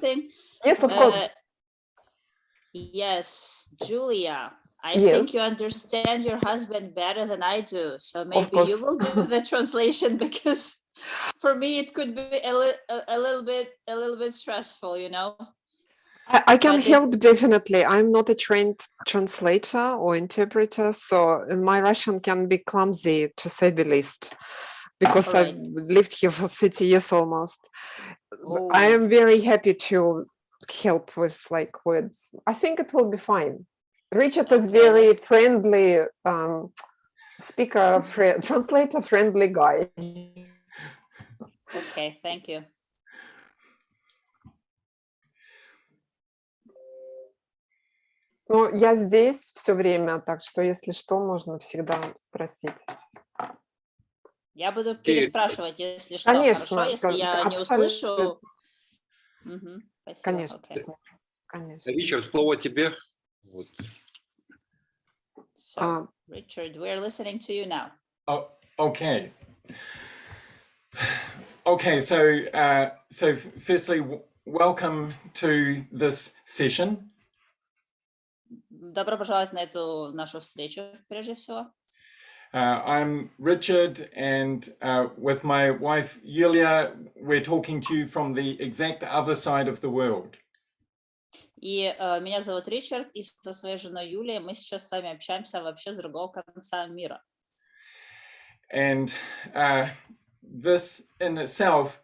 something? Yes, of course. Yes, Julia, I Yes. think you understand your husband better than I do. So maybe you will do the translation, because for me it could be a little bit stressful, you know. I can help definitely. I'm not a trained translator or interpreter, so my Russian can be clumsy, to say the least, because I've lived here for 30 years almost. Oh. I am very happy to help with like words. I think it will be fine. Richard is very friendly speaker, translator friendly guy. Okay, thank you. Ну, я здесь все время, так что, если что, можно всегда спросить. Я буду переспрашивать, если что. Конечно, хорошо, если я не услышу. Угу, спасибо. Конечно, okay. Конечно. Ричард, слово тебе. Вот. So, Richard, we're listening to you now. Oh, okay. Okay, so firstly, welcome to this session. Добро пожаловать на эту нашу встречу, прежде всего. I'm Richard, and with my wife Yulia, we're talking to you from the exact other side of the world. И меня зовут Ричард, и со своей женой Юлией мы сейчас с вами общаемся вообще с другого конца мира. And this in itself,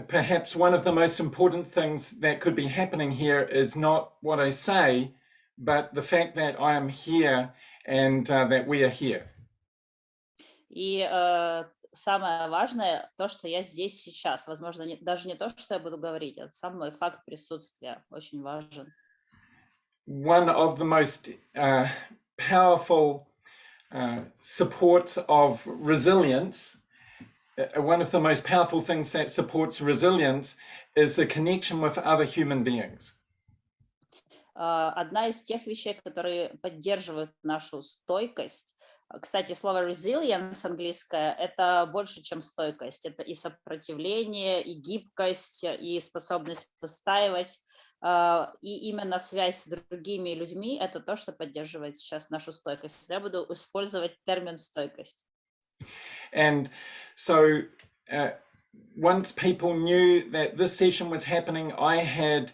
perhaps one of the most important things that could be happening here is not what I say, but the fact that I am here and that we are here. И самое важное то, что я здесь сейчас. Возможно, даже не то, что я буду говорить, а сам мой факт присутствия очень важен. One of the most powerful supports of resilience, one of the most powerful things that supports resilience is the connection with other human beings. Одна из тех вещей, которые поддерживают нашу стойкость. Кстати, слово resilience английское – это больше, чем стойкость. Это и сопротивление, и гибкость, и способность выстаивать. И именно связь с другими людьми – это то, что поддерживает сейчас нашу стойкость. Я буду использовать термин «стойкость». And so once people knew that this session was happening, I had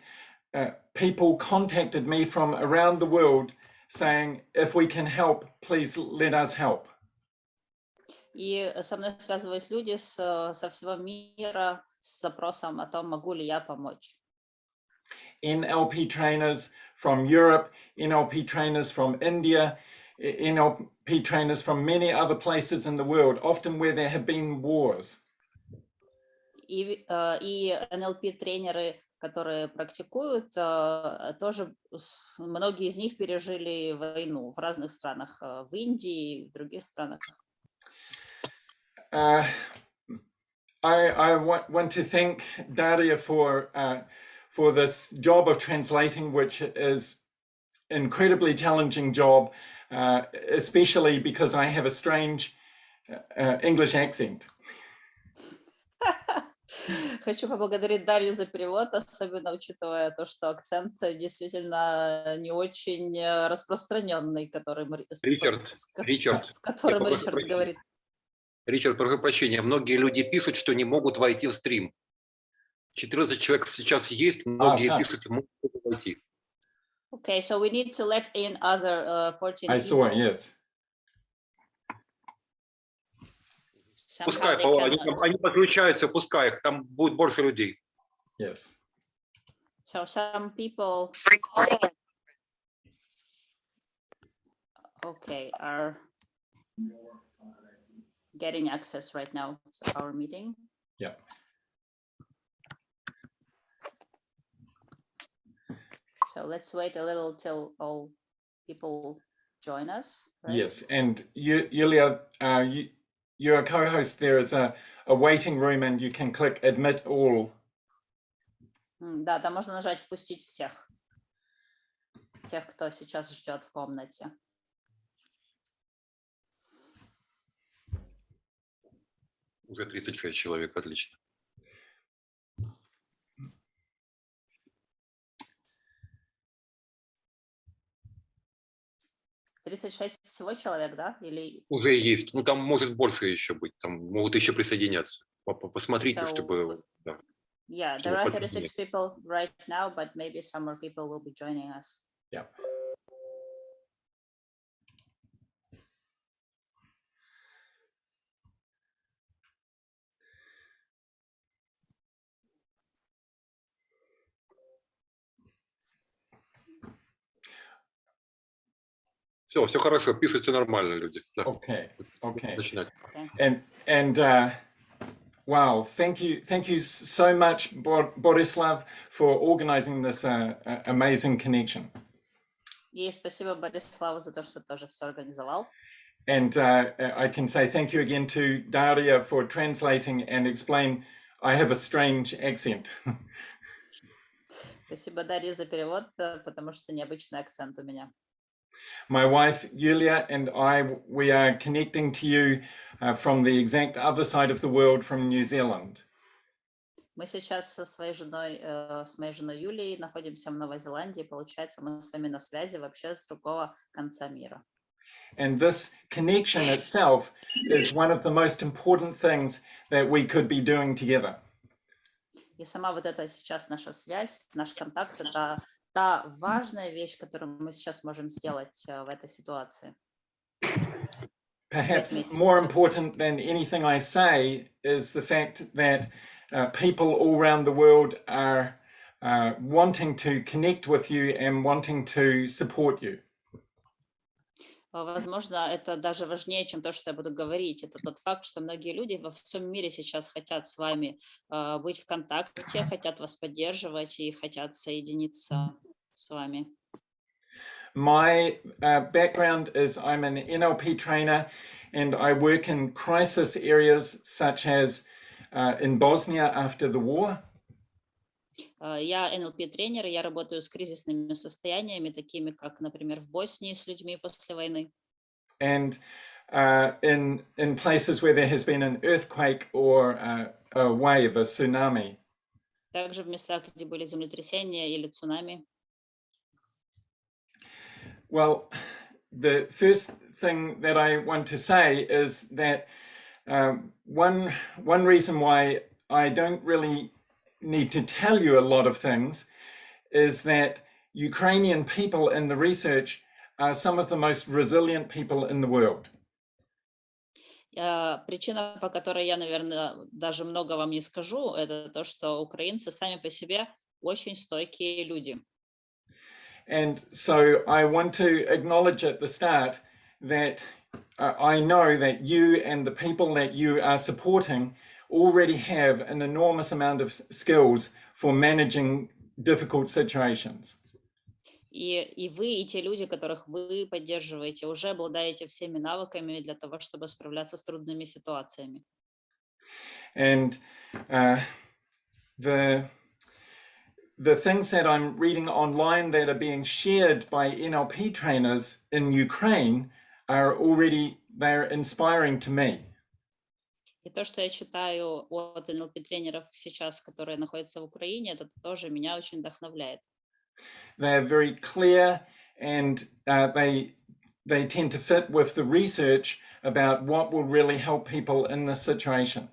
people contacted me from around the world saying, if we can help, please let us help. И со мной связывались люди со всего мира с запросом о том, могу ли я помочь. NLP trainers from Europe, NLP trainers from India, NLP trainers from many other places in the world, often where there have been wars. И NLP-тренеры, которые практикуют, тоже многие из них пережили войну в разных странах, в Индии и в других странах. I want to thank Daria for this job of translating, which is an incredibly challenging job, especially because I have a strange English accent. Хочу поблагодарить Дарью за перевод, особенно учитывая то, что акцент действительно не очень распространенный, с которым Ричард говорит. Ричард, прошу прощения, многие люди пишут, что не могут войти в стрим. 14 человек сейчас есть, многие пишут, не могут войти. Okay, so we need to let in other 14 people. I saw it, yes. Пускай, они подключаются, пускай их, там будет больше людей. Yes. So some people, okay, are getting access right now to our meeting. Yeah. So let's wait a little till all people join us. Right? Yes, and Yulia, you're a co-host. There is a waiting room, and you can click admit all. Да, там можно нажать «Впустить всех», тех, кто сейчас ждет в комнате. Уже 36 человек, отлично. 36 всего человек, да? Или... Уже есть. Ну, там может больше еще быть. Там могут еще присоединяться. Посмотрите, So, чтобы... Да, yeah, чтобы there are подсоединять. 36 people right now, but maybe some more people will be joining us. Yeah. Все хорошо, пишут все нормально люди. Да. Okay. Okay. Начинать. And wow, thank you so much, Borislav, for organizing this amazing connection. И спасибо Бориславу за то, что тоже все организовал. And I can say thank you again to Daria for translating and explain. I have a strange accent. Спасибо Дарье за перевод, потому что необычный акцент у меня. My wife Yulia and I, we are connecting to you from the exact other side of the world, from New Zealand. Мы сейчас с моей женой Юлией находимся в Новой Зеландии. Получается, мы с вами на связи вообще с другого конца мира. And this connection itself is one of the most important things that we could be doing together. И сама вот эта сейчас наша связь, наш контакт, это та важная вещь, которую мы сейчас можем сделать в этой ситуации. Perhaps more important than anything I say is the fact that people all around the world are wanting to connect with you and wanting to support you. Возможно, это даже важнее, чем то, что я буду говорить. Это тот факт, что многие люди во всем мире сейчас хотят с вами быть в контакте, хотят вас поддерживать и хотят соединиться с вами. My background is I'm an NLP trainer and I work in crisis areas such as in Bosnia after the war. Я NLP-тренер, я работаю с кризисными состояниями, такими как, например, в Боснии с людьми после войны. And in places where there has been an earthquake or a wave, a tsunami. Также в местах, где были землетрясения или цунами. Well, the first thing that I want to say is that one reason why I don't really need to tell you a lot of things is that Ukrainian people in the research are some of the most resilient people in the world. Причина, по которой я, наверное, даже много вам не скажу, это то, что украинцы сами по себе очень стойкие люди. And so I want to acknowledge at the start that I know that you and the people that you are supporting already have an enormous amount of skills for managing difficult situations. И вы, и те люди, которых вы поддерживаете, уже обладаете всеми навыками для того, чтобы справляться с трудными ситуациями. And the things that I'm reading online that are being shared by NLP trainers in Ukraine are already, they're inspiring to me. И то, что я читаю от NLP-тренеров сейчас, которые находятся в Украине, это тоже меня очень вдохновляет. They are very clear and they tend to fit with the research about what will really help people in this situation.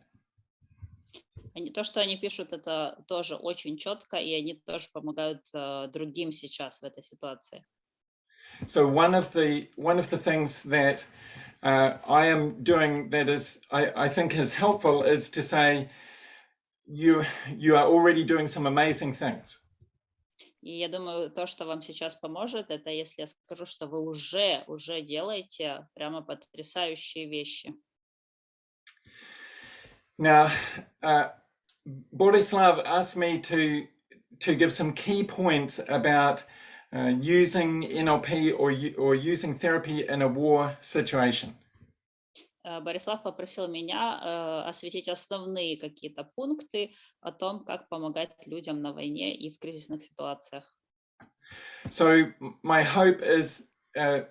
То, что они пишут, это тоже очень четко, и они тоже помогают другим сейчас в этой ситуации. So one of the things that I am doing that is I think is helpful is to say you are already doing some amazing things. И я думаю, то, что вам сейчас поможет, это если я скажу, что вы уже делаете прямо потрясающие вещи. Now, Borislav asked me to give some key points about using NLP or using therapy in a war situation. Борислав попросил меня осветить основные какие-то пункты о том, как помогать людям на войне и в кризисных ситуациях. So my hope is that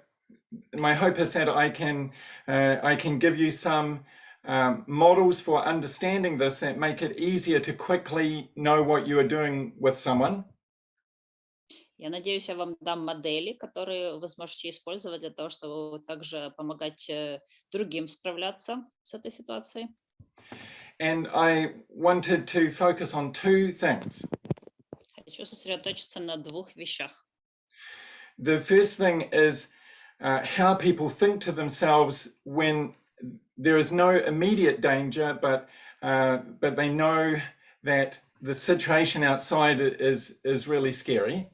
I can give you some models for understanding this that make it easier to quickly know what you are doing with someone. Я надеюсь, я вам дам модели, которые вы сможете использовать для того, чтобы также помогать другим справляться с этой ситуацией. And I wanted to focus on two things. Хочу сосредоточиться на двух вещах. The first thing is how people think to themselves when there is no immediate danger, but they know that the situation outside is really scary.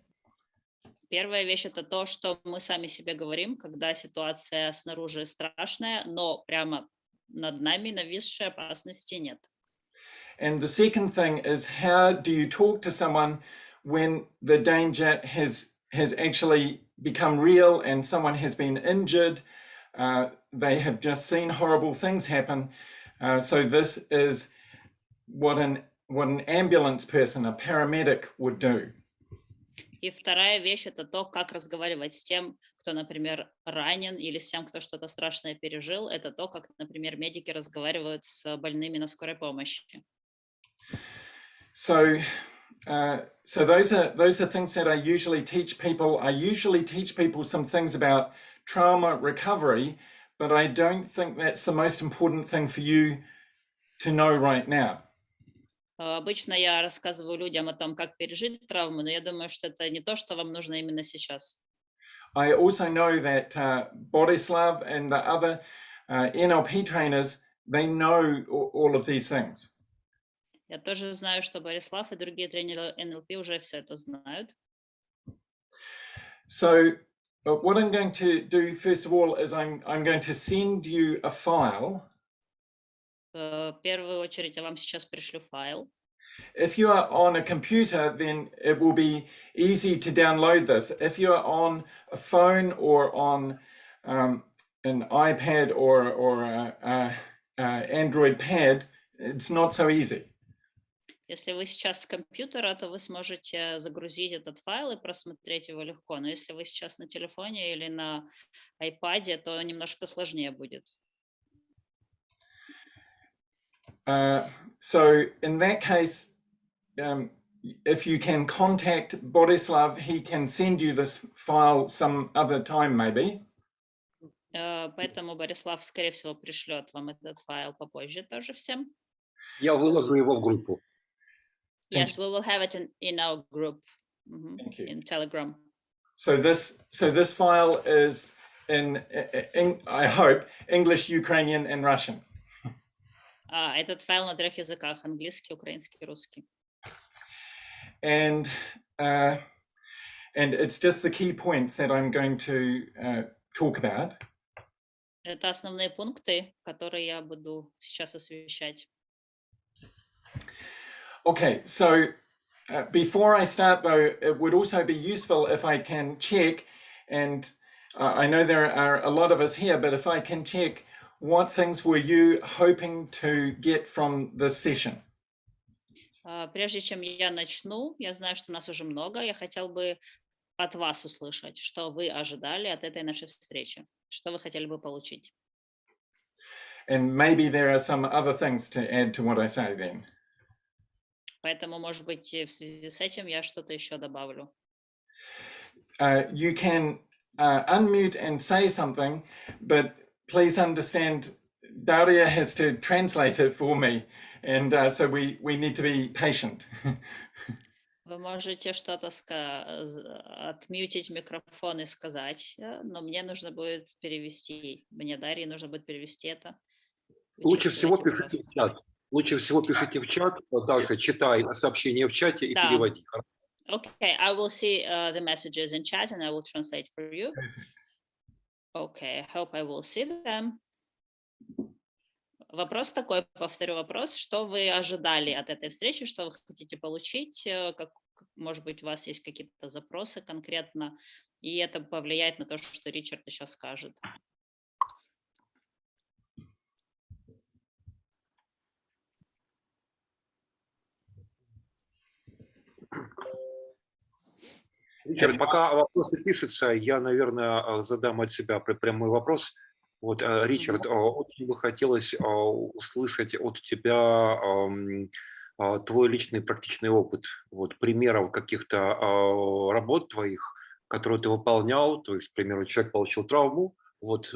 Первая вещь — это то, что мы сами себе говорим, когда ситуация снаружи страшная, но прямо над нами нависшей опасности нет. And the second thing is how do you talk to someone when the danger has actually become real and someone has been injured, they have just seen horrible things happen. So this is what an ambulance person, a paramedic, would do. И вторая вещь — это то, как разговаривать с тем, кто, например, ранен, или с тем, кто что-то страшное пережил. Это то, как, например, медики разговаривают с больными на скорой помощи. So those are things that I usually teach people. I usually teach people some things about trauma recovery, but I don't think that's the most important thing for you to know right now. Обычно я рассказываю людям о том, как пережить травму, но я думаю, что это не то, что вам нужно именно сейчас. I also know that Borislav and the other NLP trainers, they know all of these things. Я тоже знаю, что Борислав и другие тренеры НЛП уже все это знают. So what I'm going to do first of all is I'm going to send you a file. В первую очередь я вам сейчас пришлю файл. If you are on a computer, then it will be easy to download this. If you are on a phone or on an iPad or Android pad, it's not so easy. Если вы сейчас с компьютера, то вы сможете загрузить этот файл и просмотреть его легко. Но если вы сейчас на телефоне или на iPad, то немножко сложнее будет. So in that case, if you can contact Borislav, he can send you this file some other time maybe. Поэтому Борислав, скорее всего, пришлет вам этот файл попозже тоже всем. Я выложу его в группу. Yes, we will have it in our group, Thank you. in Telegram. So this file is in I hope, English, Ukrainian, and Russian. Этот файл на 3 языках: английский, украинский, русский. And it's just the key points that I'm going to talk about. Это основные пункты, которые я буду сейчас освещать. Okay, so before I start though, it would also be useful if I can check, and I know there are a lot of us here, but if I can check, what things were you hoping to get from this session? Прежде чем я начну, я знаю, что нас уже много, я хотел бы от вас услышать, что вы ожидали от этой нашей встречи, что вы хотели бы получить. And maybe there are some other things to add to what I say then. Поэтому, может быть, в связи с этим я что-то еще добавлю. You can unmute and say something, but please understand Daria has to translate it for me, and so we need to be patient. Вы можете что-то отмьютить микрофон и сказать, но мне нужно будет перевести. Мне, Дарье, нужно будет перевести это. Лучше всего пишите в чат. Лучше всего пишите в чат, дальше читай сообщение в чате и переводи. Okay, I will see the messages in chat and I will translate for you. Okay, I hope I will see them. Вопрос такой, повторю вопрос, что вы ожидали от этой встречи, что вы хотите получить, может быть, у вас есть какие-то запросы конкретно, и это повлияет на то, что Ричард еще скажет. Ричард, пока вопросы пишутся, я, наверное, задам от себя прямой вопрос. Вот, Ричард, очень бы хотелось услышать от тебя твой личный практичный опыт, вот, примеров каких-то работ твоих, которые ты выполнял, то есть, к примеру, человек получил травму, вот,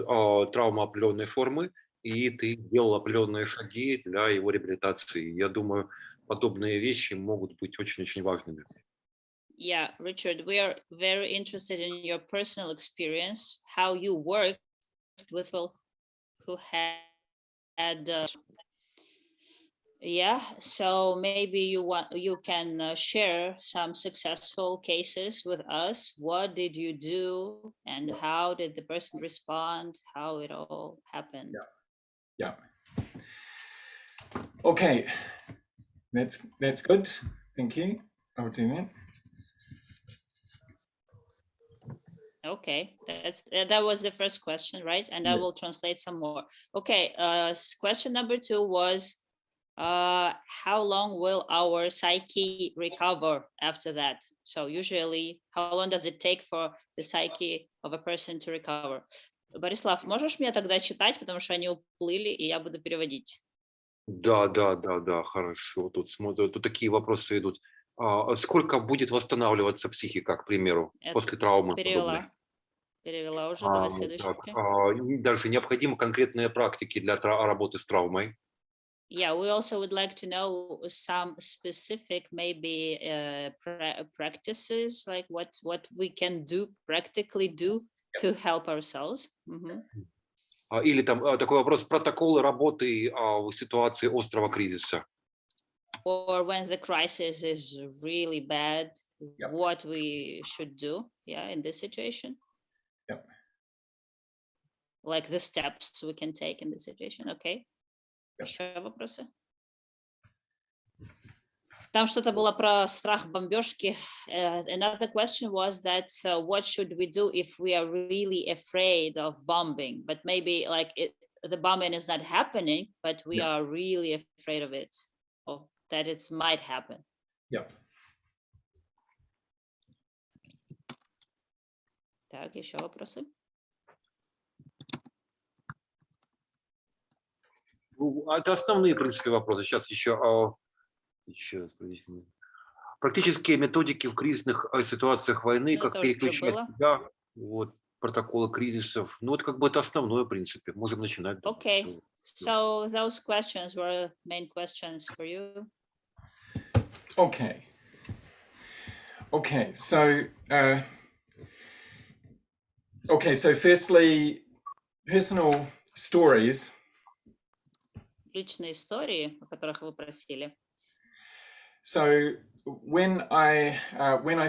травма определенной формы, и ты делал определенные шаги для его реабилитации. Я думаю, подобные вещи могут быть очень-очень важными. Yeah, Richard, we are very interested in your personal experience, how you worked with people who had yeah, so maybe you can share some successful cases with us. What did you do and how did the person respond, how it all happened? Yeah. Okay, that's good. Thank you. I'll do that. Okay, that was the first question, right? And I will translate some more. Okay, question number 2 was, how long will our psyche recover after that? So usually, how long does it take for the psyche of a person to recover? Борислав, можешь мне тогда читать, потому что они уплыли, и я буду переводить. Да, хорошо. Тут смотрю, тут такие вопросы идут. Сколько будет восстанавливаться психика, к примеру, после травмы подобной? Перевела уже, давай следующий. Дальше необходимы конкретные практики для работы с травмой. Yeah, we also would like to know some specific maybe practices, like what we can practically do to help ourselves. Или там такой вопрос, протоколы работы в ситуации острого кризиса. Or when the crisis is really bad, what we should do, in this situation. Like the steps we can take in this situation, okay? Еще вопросы? Там что-то было про страх бомбежки. Another question was that what should we do if we are really afraid of bombing? But maybe like the bombing is not happening, but we are really afraid of it, of that it might happen. Yep. Так, еще вопросы? Это основные, в принципе, вопросы. Сейчас еще практические методики в кризисных ситуациях войны, как переключать себя, вот, протоколы кризисов. Ну, это как бы это основное, в принципе. Можем начинать. Okay, so those questions were main questions for you. Okay, so firstly, personal stories. Личные истории, о которых вы просили. So when I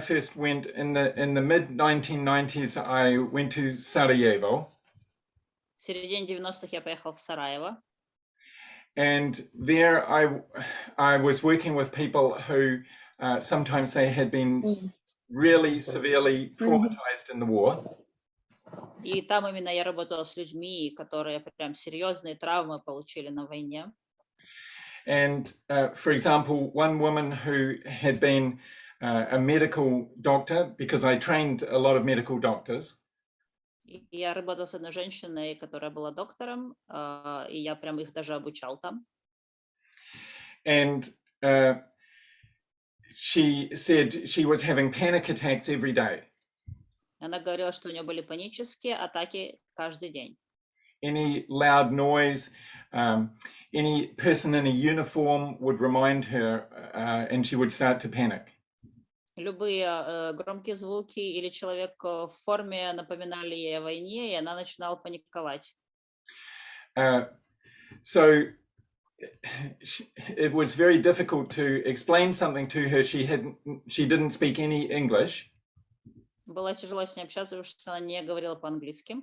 first went in the mid 1990s, I went to Sarajevo. В середине 90-х я поехал в Сараево. And there I was working with people who sometimes they had been really severely traumatized in the war. И там именно я работала с людьми, которые прям серьезные травмы получили на войне. And for example, one woman who had been a medical doctor, because I trained a lot of medical doctors. Я работала с одной женщиной, которая была доктором, и я прям их даже обучал там. And she said she was having panic attacks every day. Она говорила, что у нее были панические атаки каждый день. Any loud noise, any person in a uniform would remind her, and she would start to panic. Любые громкие звуки или человек в форме напоминали ей о войне, и она начинала паниковать. So it was very difficult to explain something to her. She didn't speak any English. Было тяжело с ней общаться, потому что она не говорила по-английски.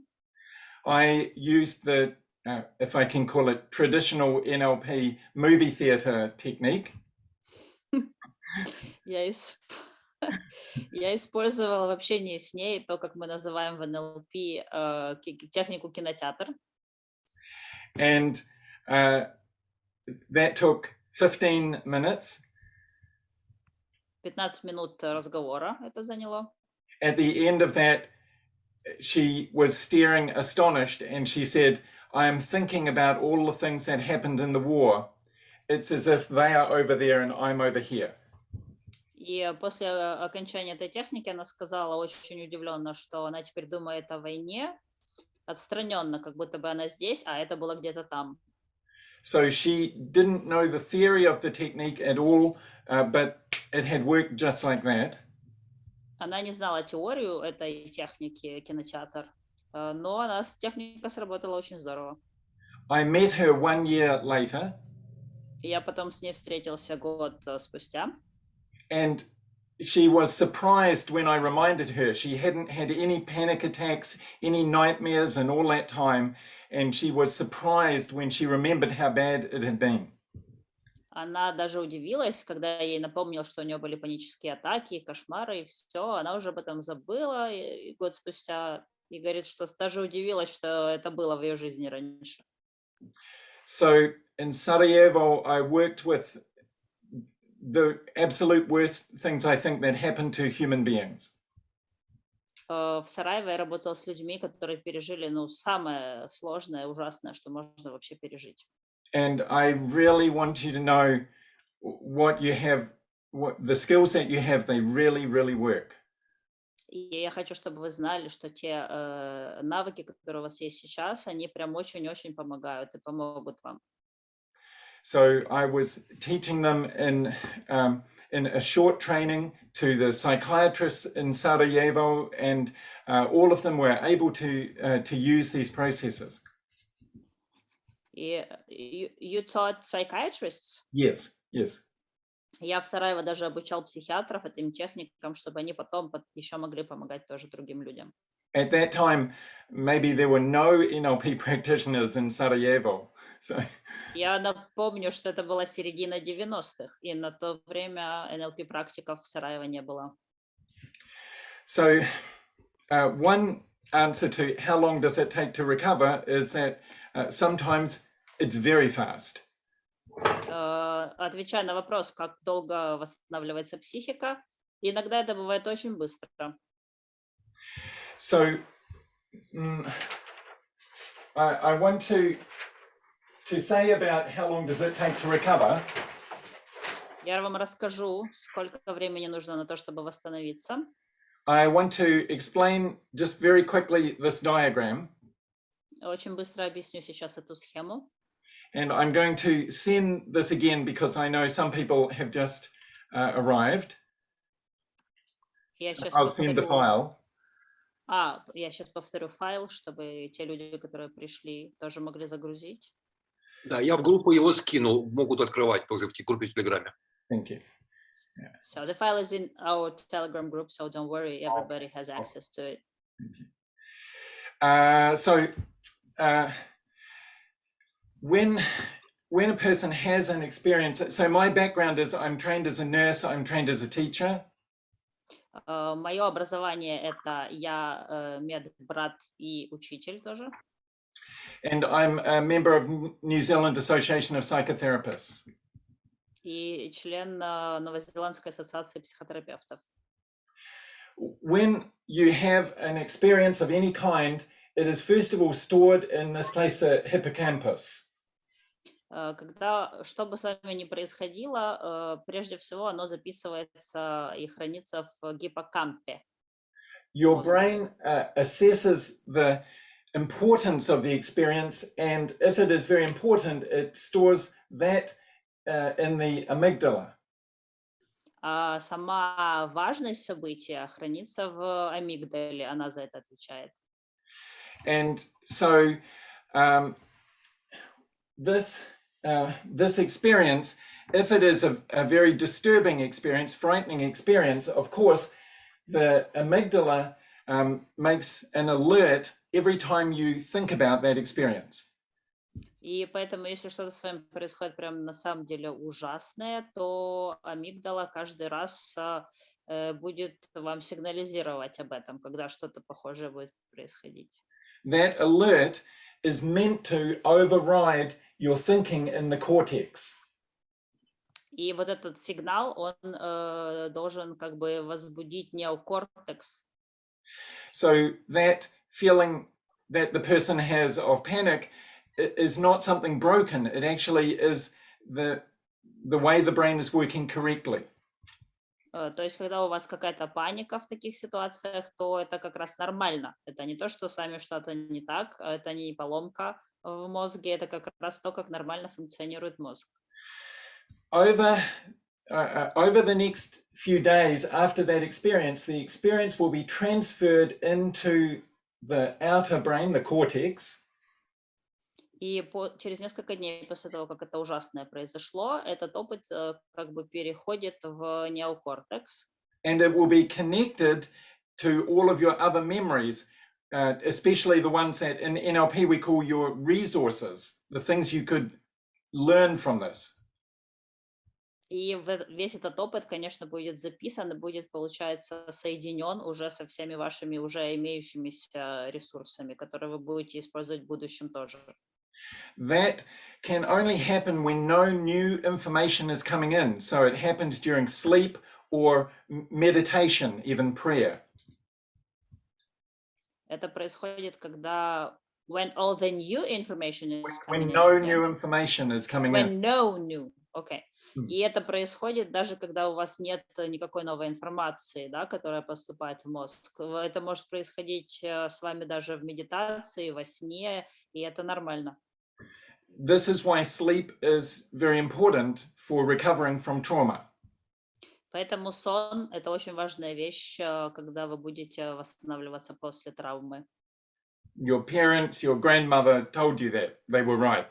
I used the, if I can call it, traditional NLP movie theater technique. Я использовала в общении с ней то, как мы называем в НЛП технику кинотеатр. And that took 15 minutes. 15 минут разговора это заняло. At the end of that, she was staring astonished, and she said, "I am thinking about all the things that happened in the war, it's as if they are over there and I'm over here. И после окончания этой техники она сказала очень удивленно, что она теперь думает о войне отстраненно, как будто бы она здесь, а это было где-то там. So she didn't know the theory of the technique at all, but it had worked just like that. Она не знала теорию этой техники кинотеатр, но техника сработала очень здорово. I met her 1 year later. И я потом с ней встретился год спустя. And she was surprised when I reminded her she hadn't had any panic attacks, any nightmares in all that time. And she was surprised when she remembered how bad it had been. Она даже удивилась, когда я ей напомнил, что у нее были панические атаки, кошмары и все. Она уже об этом забыла и год спустя и говорит, что даже удивилась, что это было в ее жизни раньше. So in Sarajevo, I worked with the absolute worst things I think that happen to human beings. В Сараево я работала с людьми, которые пережили, самое сложное, ужасное, что можно вообще пережить. And I really want you to know what you have, what the skills that you have, they really, really work. И я хочу, чтобы вы знали, что те навыки, которые у вас есть сейчас, они прям очень-очень помогают и помогут вам. So I was teaching them in a short training to the psychiatrists in Sarajevo, and all of them were able to use these processes. You taught psychiatrists? Yes, yes. Я в Сараево даже обучал психиатров этим техникам, чтобы они потом еще могли помогать тоже другим людям. At that time, maybe there were no NLP practitioners in Sarajevo. So. Я напомню, что это была середина 90-х, и на то время NLP-практиков в Сараево не было. So, one answer to how long does it take to recover is that sometimes it's very fast. Отвечая на вопрос, как долго восстанавливается психика, иногда это бывает очень быстро. So, I want to say about how long does it take to recover. Я вам расскажу, сколько времени нужно на то, чтобы восстановиться. I want to explain just very quickly this diagram. Очень быстро объясню сейчас эту схему. And I'm going to send this again because I know some people have just arrived. So I'll send the file. Я сейчас повторю файл, чтобы те люди, которые пришли, тоже могли загрузить. Да, я в группу его скинул, могут открывать тоже в группе в Телеграме. Thank you. Yeah. So the file is in our Telegram group, so don't worry, everybody has access to it. When a person has an experience, so my background is I'm trained as a nurse, I'm trained as a teacher. Мое образование это я медбрат и учитель тоже. And I'm a member of New Zealand Association of Psychotherapists. И член Новозеландской ассоциации психотерапевтов. When you have an experience of any kind, it is first of all stored in this place, the hippocampus. Когда, что бы с вами ни происходило, прежде всего оно записывается и хранится в гиппокампе. Your brain assesses the importance of the experience, and if it is very important, it stores that in the amygdala. А сама важность события хранится в амигдале, она за это отвечает. And so this experience, if it is a very disturbing experience, frightening experience, of course, the amygdala makes an alert every time you think about that experience. И поэтому, если что-то с вами происходит прям на самом деле ужасное, то амигдала каждый раз будет вам сигнализировать об этом, когда что-то похожее будет происходить. That alert is meant to override your thinking in the cortex. И вот этот сигнал, он должен как бы возбудить неокортекс. So that feeling that the person has of panic is not something broken. It actually is the way the brain is working correctly. То есть, когда у вас какая-то паника в таких ситуациях, то это как раз нормально. Это не то, что с вами что-то не так, это не поломка в мозге, это как раз то, как нормально функционирует мозг. Over the next few days after that experience, the experience will be transferred into the outer brain, the cortex. И через несколько дней после того, как это ужасное произошло, этот опыт как бы переходит в неокортекс. And it will be connected to all of your other memories, especially the ones that in NLP we call your resources, the things you could learn from this. И весь этот опыт, конечно, будет записан и будет, получается, соединен уже со всеми вашими уже имеющимися ресурсами, которые вы будете использовать в будущем тоже. That can only happen when no new information is coming in. So it happens during sleep or meditation, even prayer. Это происходит, когда when all the new information is coming When in. no new information is coming in. When no new. Okay. И это происходит даже когда у вас нет никакой новой информации, да, которая поступает в мозг. Это может происходить с вами даже в медитации, во сне, и это нормально. This is why sleep is very important for recovering from trauma. Поэтому сон – это очень важная вещь, когда вы будете восстанавливаться после травмы. Your parents, your grandmother told you that. They were right.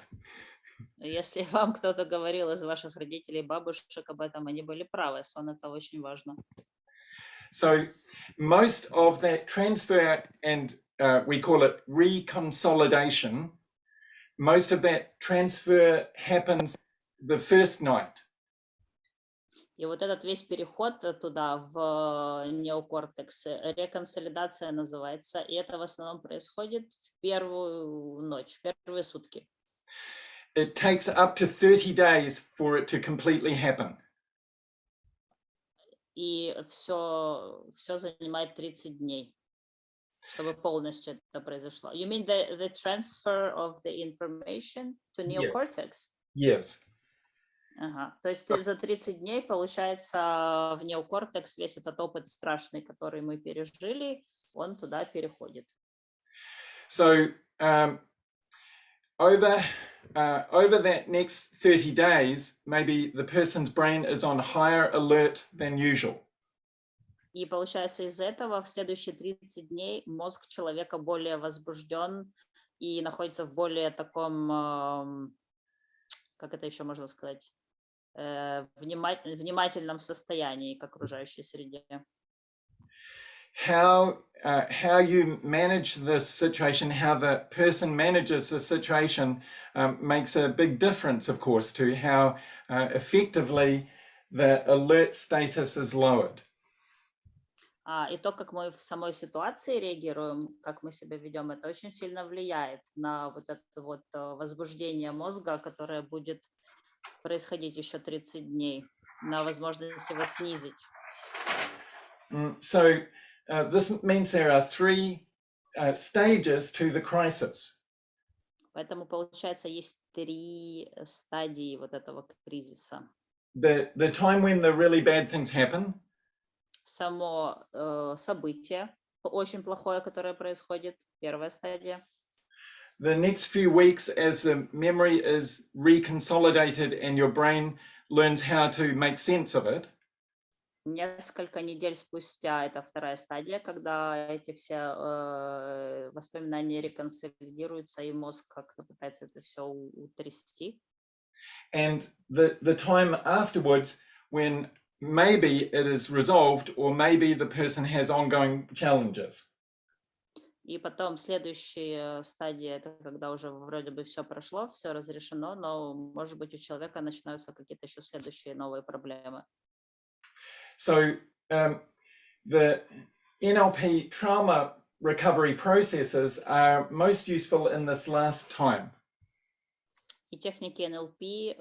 Если вам кто-то говорил из ваших родителей, бабушек об этом, они были правы. Сон – это очень важно. So most of that transfer and we call it reconsolidation, most of that transfer happens the first night. И вот этот весь переход туда, в неокортекс, реконсолидация называется, и это в основном происходит в первую ночь, в первые сутки. It takes up to 30 days for it to completely happen. И все занимает 30 дней, чтобы полностью это произошло. You mean the transfer of the information to neocortex? Yes. Ага. То есть за 30 дней, получается, в неокортекс весь этот опыт страшный, который мы пережили, он туда переходит. So over that next 30 days, maybe the person's brain is on higher alert than usual. И получается, из этого в следующие 30 дней мозг человека более возбужден и находится в более таком, как это еще можно сказать, внимательном состоянии к окружающей среде. How you manage this situation, how the person manages the situation makes a big difference, of course, to how effectively the alert status is lowered. И то, как мы в самой ситуации реагируем, как мы себя ведем, это очень сильно влияет на вот это вот возбуждение мозга, которое будет происходить еще 30 дней, на возможность его снизить. So this means there are 3 stages to the crisis. Поэтому, получается, есть 3 стадии вот этого кризиса. The time when the really bad things happen. Само событие очень плохое, которое происходит, первая стадия. The next few weeks as the memory is reconsolidated and your brain learns how to make sense of it. Несколько недель спустя это вторая стадия, когда эти все воспоминания реконсолидируются, и мозг как-то пытается это все утрясти. And the time afterwards when maybe it is resolved or maybe the person has ongoing challenges. И потом следующая стадия, это когда уже вроде бы все прошло, все разрешено, но, может быть, у человека начинаются какие-то еще следующие новые проблемы. So the NLP trauma recovery processes are most useful in this last time. И техники НЛП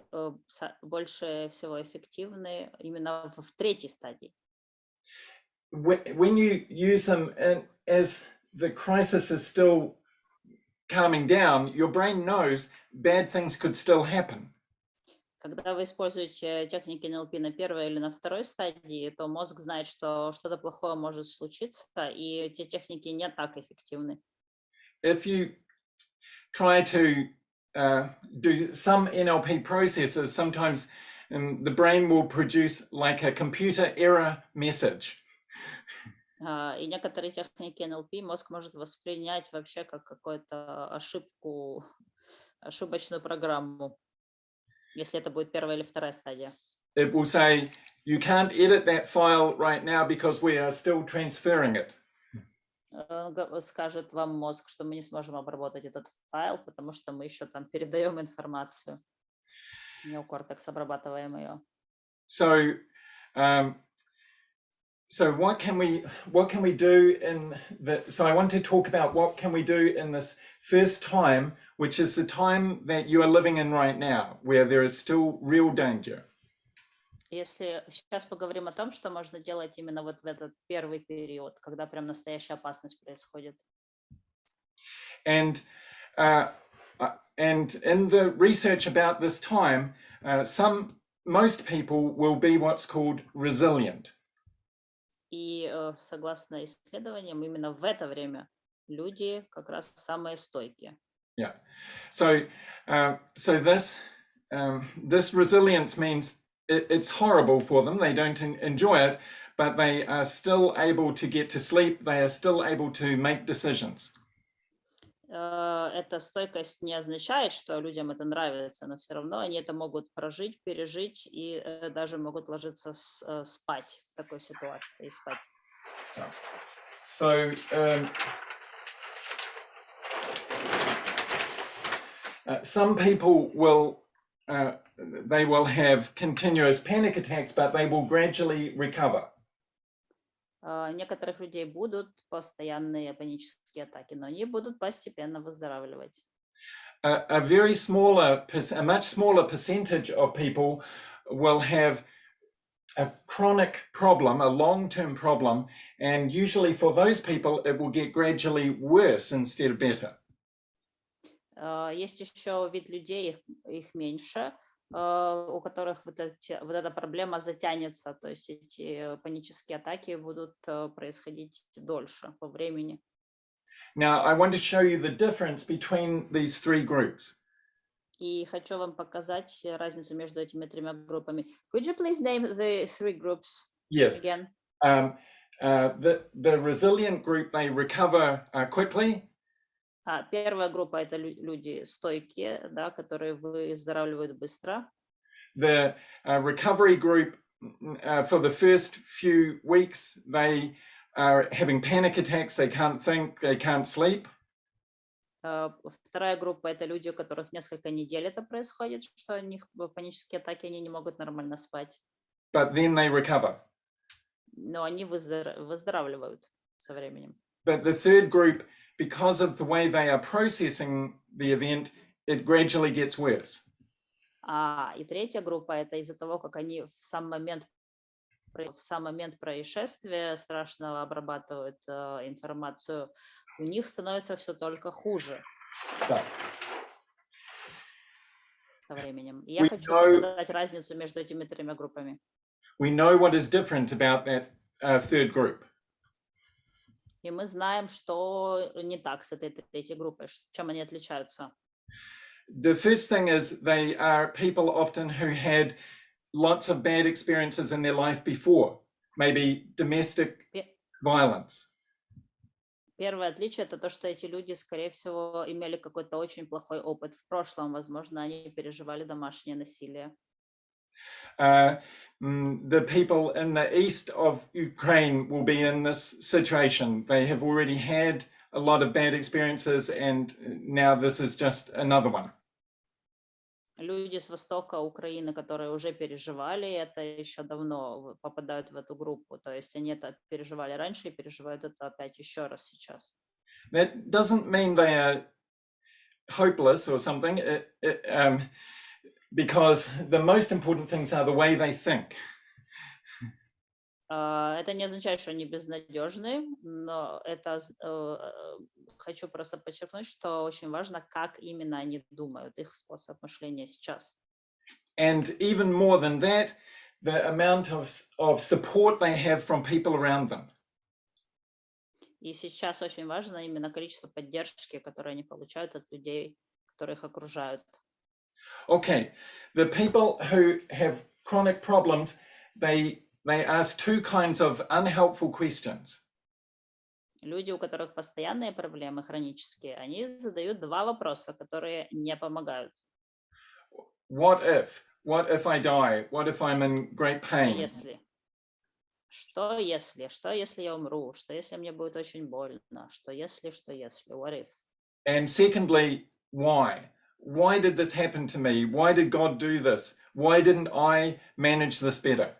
больше всего эффективны именно в третьей стадии. When you use them as the crisis is still calming down, your brain knows bad things could still happen. Когда вы используете техники НЛП на первой или на второй стадии, то мозг знает, что что-то плохое может случиться, и эти техники не так эффективны. If you try to do some NLP processes, sometimes the brain will produce like a computer error message. И некоторые техники НЛП мозг может воспринять вообще как какую-то ошибочную программу, если это будет первая или вторая стадия. It will say, you can't edit that file right now because we are still transferring it. Скажет вам мозг, что мы не сможем обработать этот файл, потому что мы еще там передаем информацию. Неокортекс обрабатываем ее. So what can we do in the, so I want to talk about what can we do in this first time, which is the time that you are living in right now, where there is still real danger. Если сейчас поговорим о том, что можно делать именно вот в этот первый период, когда прям настоящая опасность происходит. And in the research about this time, most people will be what's called resilient. И согласно исследованиям, именно в это время люди как раз самые стойкие. Yeah. So this resilience means it's horrible for them. They don't enjoy it, but they are still able to get to sleep. They are still able to make decisions. Эта стойкость не означает, что людям это нравится, но все равно они это могут прожить, пережить и даже могут ложиться спать в такой ситуации, спать. So some people will they will have continuous panic attacks, but they will gradually recover. Некоторых людей будут постоянные панические атаки, но они будут постепенно выздоравливать. A much smaller percentage of people will have a chronic problem, a long-term problem, and usually for those people it will get gradually worse instead of better. Есть еще вид людей, их меньше, у которых вот эта проблема затянется, то есть эти панические атаки будут происходить дольше по времени. Now, I want to show you the difference between these three groups. И хочу вам показать разницу между этими тремя группами. Could you please name the three groups again? The resilient group, they recover quickly. Первая группа это люди стойкие, да, которые выздоравливают быстро. The recovery group, for the first few weeks, they are having panic attacks. They can't think, they can't sleep. Вторая группа это люди, у которых несколько недель это происходит, что у них панические атаки, они не могут нормально спать. But then they recover. Но они выздоравливают со временем. But the third group, because of the way they are processing the event, it gradually gets worse. И третья группа это из-за того, как они в сам момент происшествия страшного обрабатывают информацию, у них становится все только хуже со временем. И я хочу показать разницу между этими тремя группами. We know what is different about that third group. И мы знаем, что не так с этой третьей группой, чем они отличаются. The first thing is they are people often who had lots of bad experiences in their life before, maybe domestic violence. Первое отличие это то, что эти люди, скорее всего, имели какой-то очень плохой опыт в прошлом. Возможно, они переживали домашнее насилие. The people in the east of Ukraine will be in this situation. They have already had a lot of bad experiences, and now this is just another one. Люди с востока Украины, которые уже переживали это еще давно, попадают в эту группу. То есть они это переживали раньше и переживают это опять еще раз сейчас. That doesn't mean they are hopeless or something, because the most important things are the way they think. Это не означает, что они безнадежны, но это хочу просто подчеркнуть, что очень важно, как именно они думают, их способ мышления сейчас. And even more than that, the amount of support they have from people around them. И сейчас очень важно именно количество поддержки, которое они получают от людей, которые их окружают. Okay, the people who have chronic problems, they ask two kinds of unhelpful questions. Люди, у которых постоянные проблемы хронические, они задают два вопроса, которые не помогают. What if? What if I die? What if I'm in great pain? Если? Что если я умру? Что если мне будет очень больно? Что если? What if? And secondly, why? Why did this happen to me? Why did God do this? Why didn't I manage this better?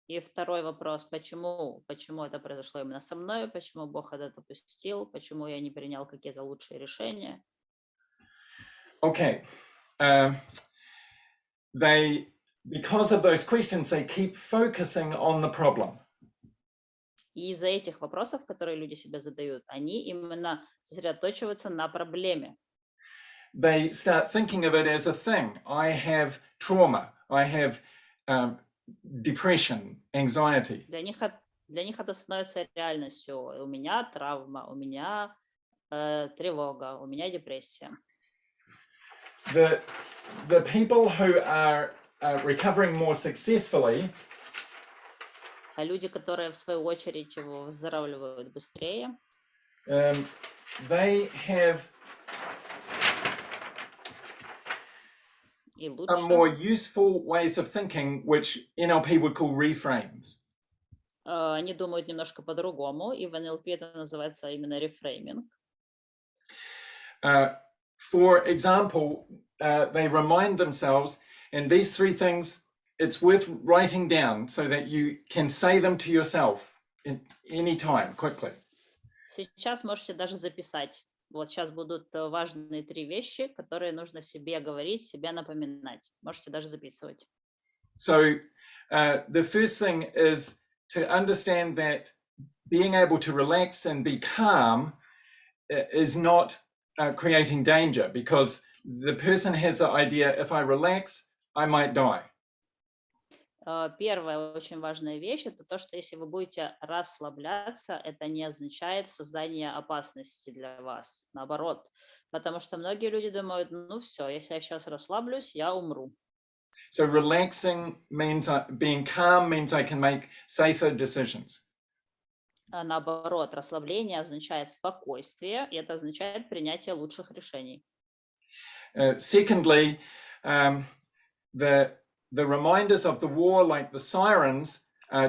И второй вопрос, почему это произошло именно со мной, почему Бог это допустил, почему я не принял какие-то лучшие решения. Okay, because of those questions, they keep focusing on the problem. И из-за этих вопросов, которые люди себе задают, они именно сосредоточиваются на проблеме. They start thinking of it as a thing. I have trauma. I have depression, anxiety. Для них это становится реальностью. У меня травма, у меня тревога, у меня депрессия. The people who are recovering more successfully, А люди, которые в свою очередь его выздоравливают быстрее, they have и some лучше, more useful ways of thinking, which NLP would call reframes. они думают немножко по-другому, и в НЛП это называется именно рефрейминг. For example, they remind themselves, and these three things, it's worth writing down so that you can say them to yourself in any time, quickly. Сейчас можете даже записать. Вот сейчас будут важные 3 вещи, которые нужно себе говорить, себе напоминать. Можете даже записывать. So the first thing is to understand that being able to relax and be calm is not creating danger, because the person has the idea, if I relax, I might die. Первая очень важная вещь – это то, что если вы будете расслабляться, это не означает создание опасности для вас. Наоборот. Потому что многие люди думают, ну все, если я сейчас расслаблюсь, я умру. So relaxing means being calm means I can make safer decisions. А наоборот, расслабление означает спокойствие, и это означает принятие лучших решений. Secondly, the reminders of the war, like the sirens,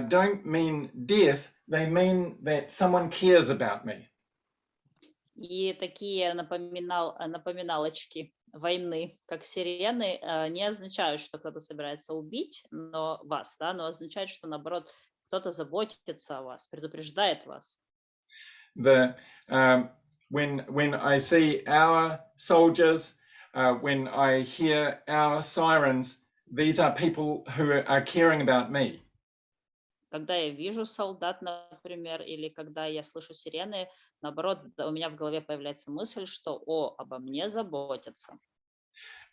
don't mean death. They mean that someone cares about me. И такие напоминалочки войны, как сирены, не означают, что кто-то собирается убить вас, да, но означает, что, наоборот, кто-то заботится о вас, предупреждает вас. When I see our soldiers, when I hear our sirens, these are people who are caring about me. Когда я вижу солдат, например, или когда я слышу сирены, наоборот, у меня в голове появляется мысль, что обо мне заботятся.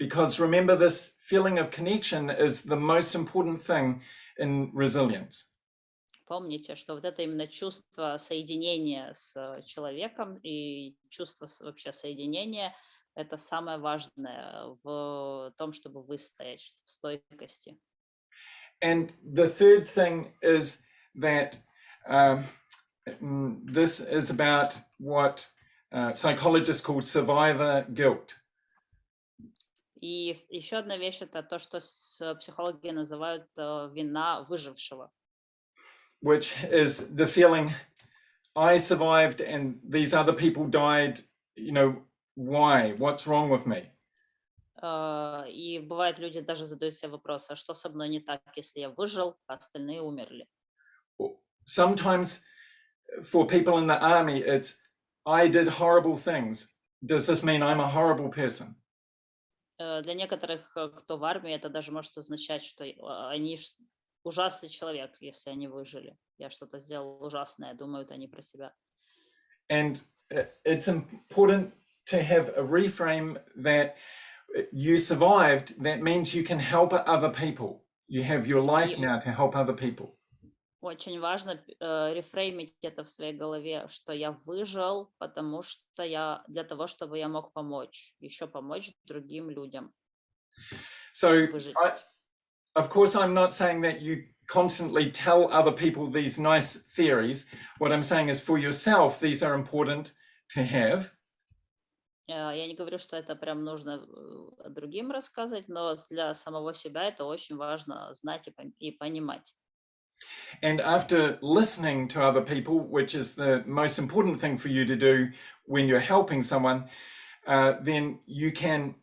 Because remember, this feeling of connection is the most important thing in resilience. Помните, что вот это именно чувство соединения с человеком и чувство вообще соединения – это самое важное в том, чтобы выстоять в стойкости. And the third thing is that this is about what psychologists call survivor guilt. И еще одна вещь – это то, что психологи называют вина выжившего. Which is the feeling, I survived and these other people died, why? What's wrong with me? И бывает, люди даже задают себе вопрос, а что со мной не так, если я выжил, а остальные умерли? Sometimes for people in the army, it's, I did horrible things. Does this mean I'm a horrible person? Для некоторых, кто в армии, это даже может означать, что они ужасный человек, если они выжили. Я что-то сделал ужасное, думают они про себя. And it's important to have a reframe that you survived, that means you can help other people. You have your life now to help other people. Очень важно рефреймить это в своей голове, что я выжил, потому что для того, чтобы я мог помочь, еще помочь другим людям. So, выжить. Of course, I'm not saying that you constantly tell other people these nice theories. What I'm saying is for yourself, these are important to have. Я не говорю, что это прям нужно другим рассказывать, но для самого себя это очень важно знать и понимать. And after listening to other people, which is the most important thing for you to do when you're helping someone, then you can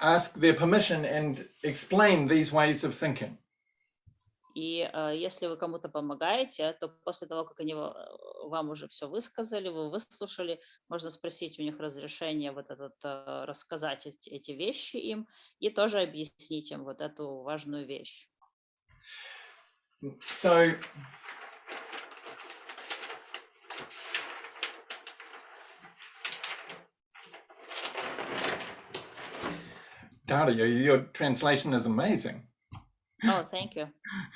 ask their permission and explain these ways of thinking. И если вы кому-то помогаете, то после того, как они вам уже все высказали, вы выслушали, можно спросить у них разрешение рассказать эти вещи им и тоже объяснить им вот эту важную вещь. So, Daria, your translation is amazing. Oh, thank you.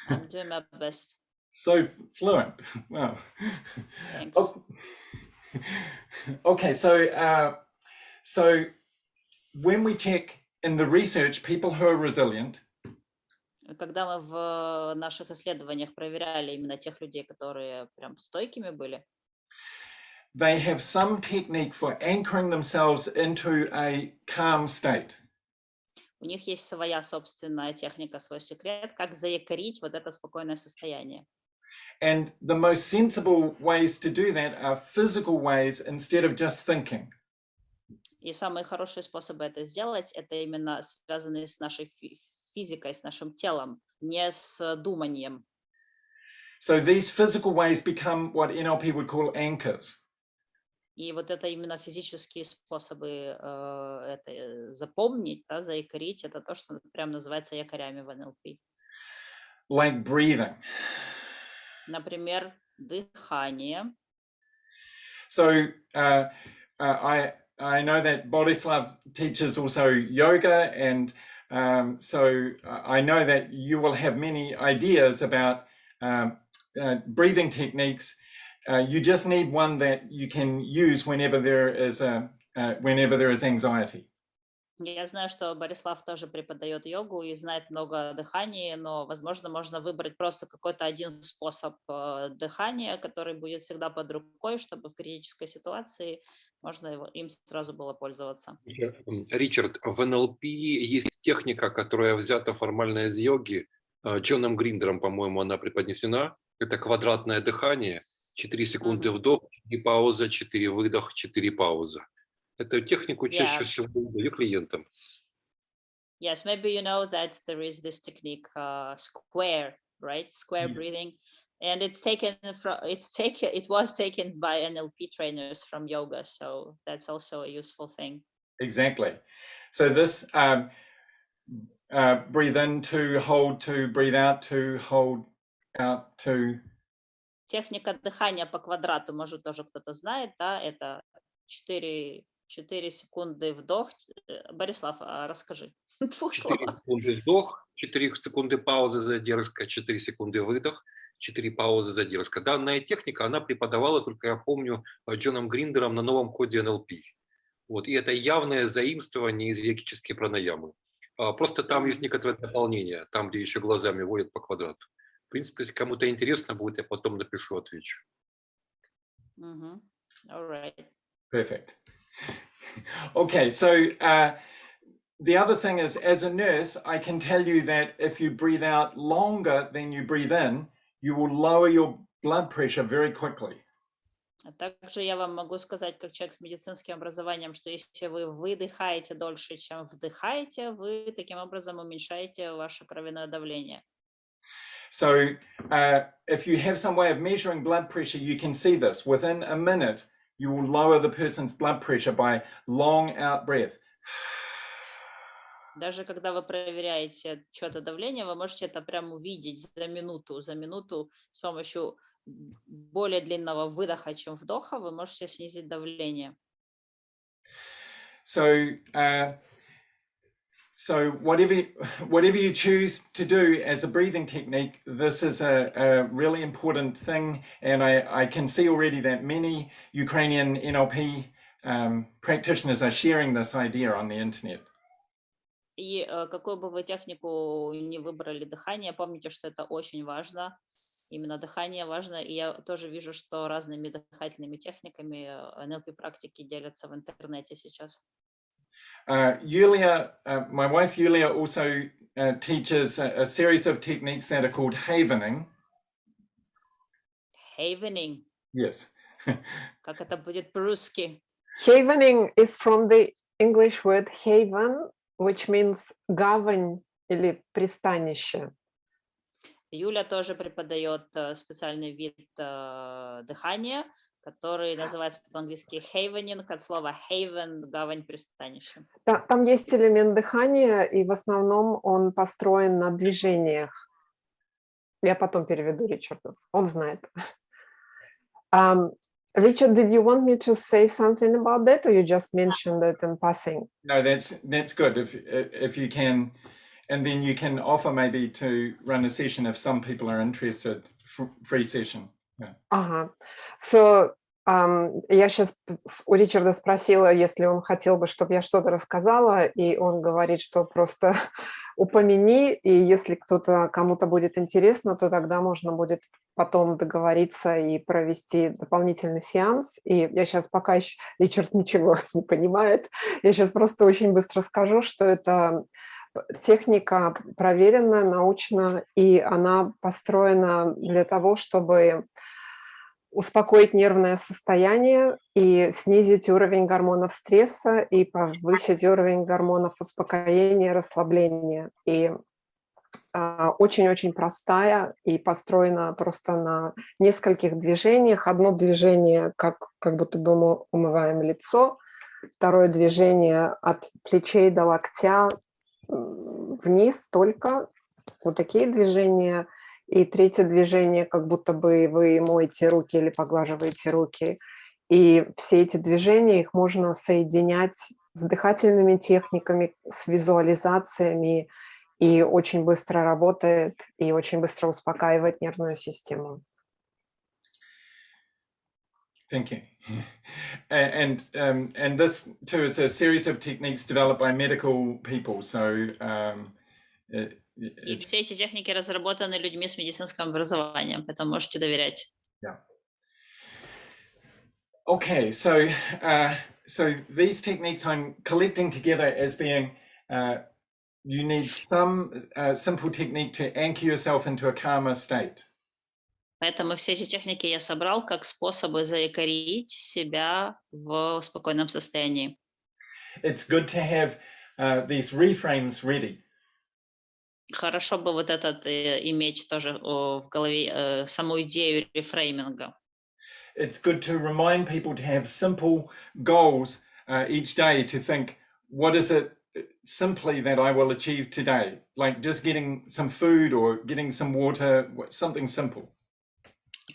I'm doing my best. So fluent. Wow. Thanks. Okay, so when we check in the research, people who are resilient, Когда мы в наших исследованиях проверяли именно тех людей, которые прям стойкими были, they have some technique for anchoring themselves into a calm state. у них есть своя собственная техника, свой секрет, как заякорить вот это спокойное состояние. And the most sensible ways to do that are physical ways instead of just thinking. И самые хорошие способы это сделать, это именно связанные с нашей физикой, с нашим телом, не с думанием. So these physical ways become what NLP would call anchors. И вот это именно физические способы это запомнить, да, заякорить, это то, что прям называется якорями в НЛП. Like breathing. Например, дыхание. So I know that Borislav teaches also yoga, and so I know that you will have many ideas about breathing techniques. You just need one that you can use whenever there is anxiety. Я знаю, что Борислав тоже преподает йогу и знает много о дыхании, но, возможно, можно выбрать просто какой-то один способ дыхания, который будет всегда под рукой, чтобы в критической ситуации можно им сразу было пользоваться. Ричард, в НЛП есть техника, которая взята формально из йоги. Джоном Гриндером, по-моему, она преподнесена. Это квадратное дыхание. 4 секунды вдох, 4 пауза, 4 выдох, 4 пауза. Эту технику чаще всего даю клиентам. Yes, maybe you know that there is this technique, square, right? Square breathing, and it was taken by NLP trainers from yoga, so that's also a useful thing. Exactly. So this breathe in to, hold to, breathe out to, hold out to. Техника дыхания по квадрату, может, тоже кто-то знает, да? Это 4 секунды вдох. Борислав, расскажи. 4 секунды вдох, 4 секунды паузы, задержка, 4 секунды выдох, 4 паузы, задержка. Данная техника, она преподавалась, только я помню, Джоном Гриндером на новом коде НЛП. Вот, и это явное заимствование из йогической пранаямы. Просто там есть некоторое дополнение, там, где еще глазами водят по квадрату. В принципе, если кому-то интересно будет, я потом напишу, отвечу. All right. Perfect. Okay, so the other thing is, as a nurse, I can tell you that if you breathe out longer than you breathe in, you will lower your blood pressure very quickly. Также я вам могу сказать, как человек с медицинским образованием, что если вы выдыхаете дольше, чем вдыхаете, вы таким образом уменьшаете ваше кровяное давление. So if you have some way of measuring blood pressure, you can see this. Within a minute, you will lower the person's blood pressure by long out breath. Даже когда вы проверяете что-то давление, вы можете это прям увидеть за минуту с помощью более длинного выдоха, чем вдоха, вы можете снизить давление. So So whatever you choose to do as a breathing technique, this is a really important thing, and I can see already that many Ukrainian NLP practitioners are sharing this idea on the internet. И какую бы вы технику ни выбрали дыхание, помните, что это очень важно. Именно дыхание важно. И я тоже вижу, что разными дыхательными техниками НЛП-практики делятся в интернете сейчас. Yulia, my wife Yulia also teaches a series of techniques that are called havening. Havening. Yes. Как это будет по-русски? Havening is from the English word haven, which means гавань или пристанище. Юля тоже преподает специальный вид дыхания, который называется по-английски havening, от слова haven, гавань, пристанище. Там есть элемент дыхания, и в основном он построен на движениях. Я потом переведу Ричарду, он знает. Richard, did you want me to say something about that, or you just mentioned it in passing? No, that's good if you can, and then you can offer maybe to run a session if some people are interested, free session. Yeah. Ага. So, я сейчас у Ричарда спросила, если он хотел бы, чтобы я что-то рассказала, и он говорит, что просто упомяни, и если кому-то будет интересно, то тогда можно будет потом договориться и провести дополнительный сеанс. И я сейчас пока еще, Ричард ничего не понимает, я сейчас просто очень быстро скажу, что это техника проверенная, научно, и она построена для того, чтобы успокоить нервное состояние и снизить уровень гормонов стресса и повысить уровень гормонов успокоения, расслабления. И очень-очень простая и построена просто на нескольких движениях. Одно движение, как будто бы мы умываем лицо, второе движение от плечей до локтя вниз только, вот такие движения. И третье движение, как будто бы вы моете руки или поглаживаете руки. И все эти движения, их можно соединять с дыхательными техниками, с визуализациями, и очень быстро работает, и очень быстро успокаивает нервную систему. Thank you. And this too is a series of techniques developed by medical people. So И все эти техники разработаны людьми с медицинским образованием, поэтому можете доверять. Yeah. Okay, so these techniques I'm collecting together as being you need some simple technique to anchor yourself into a calmer state. Поэтому все эти техники я собрал как способы заякорить себя в спокойном состоянии. It's good to have these reframes ready. Хорошо бы вот этот иметь тоже в голове саму идею рефрейминга. It's good to remind people to have simple goals each day, to think, what is it simply that I will achieve today? Like just getting some food or getting some water, something simple.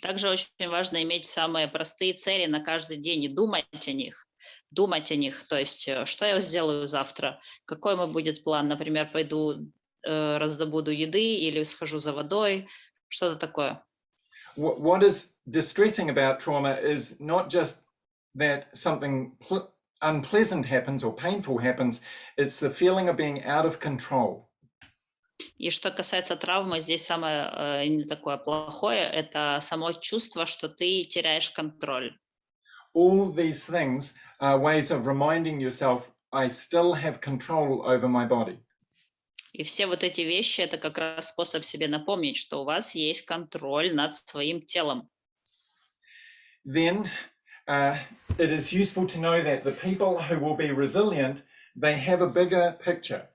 Также очень важно иметь самые простые цели на каждый день и думать о них. То есть, что я сделаю завтра, какой мой будет план, например, пойду раздобуду еды или схожу за водой, что-то такое. What is distressing about trauma is not just that something unpleasant happens or painful happens, it's the feeling of being out of control. И что касается травмы, здесь самое не такое плохое, это само чувство, что ты теряешь контроль. All these things are ways of reminding yourself, I still have control over my body. И все вот эти вещи, это как раз способ себе напомнить, что у вас есть контроль над своим телом. Then it is useful to know that the people who will be resilient, they have a bigger picture.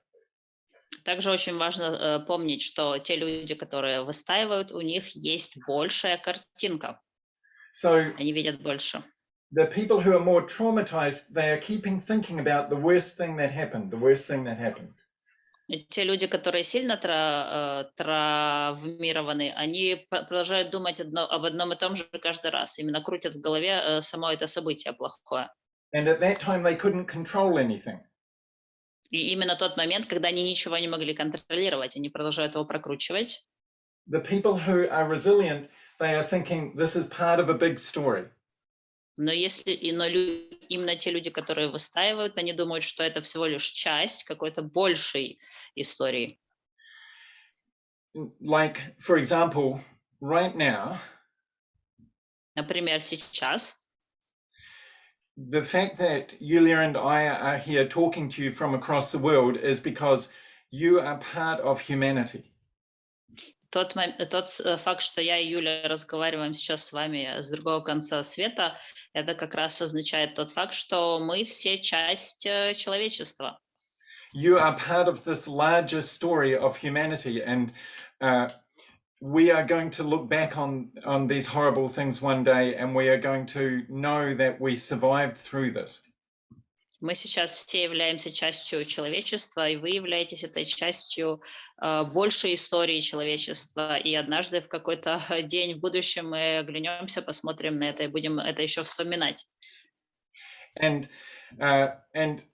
Также очень важно помнить, что те люди, которые выстаивают, у них есть большая картинка. So Они видят больше. the people who are more traumatized, they are keeping thinking about the worst thing that happened. Те люди, которые сильно травмированы, они продолжают думать об одном и том же каждый раз. Именно крутят в голове само это событие плохое. And at that time, they couldn't control anything. И именно тот момент, когда они ничего не могли контролировать, они продолжают его прокручивать. The people who are resilient, they are thinking this is part of a big story. Но именно те люди, которые выстаивают, они думают, что это всего лишь часть какой-то большей истории. Like, for example, right now, Например, сейчас the fact that Yulia and I are here talking to you from across the world is because you are part of humanity. тот факт, что я и Юля разговариваем сейчас с вами с другого конца света, это как раз означает тот факт, что мы все часть человечества. You are part of this larger story of humanity, and we are going to look back on these horrible things one day, and we are going to know that we survived through this. Мы сейчас все являемся частью человечества, и вы являетесь этой частью большей истории человечества. И однажды в какой-то день в будущем мы оглянемся, посмотрим на это и будем это еще вспоминать. And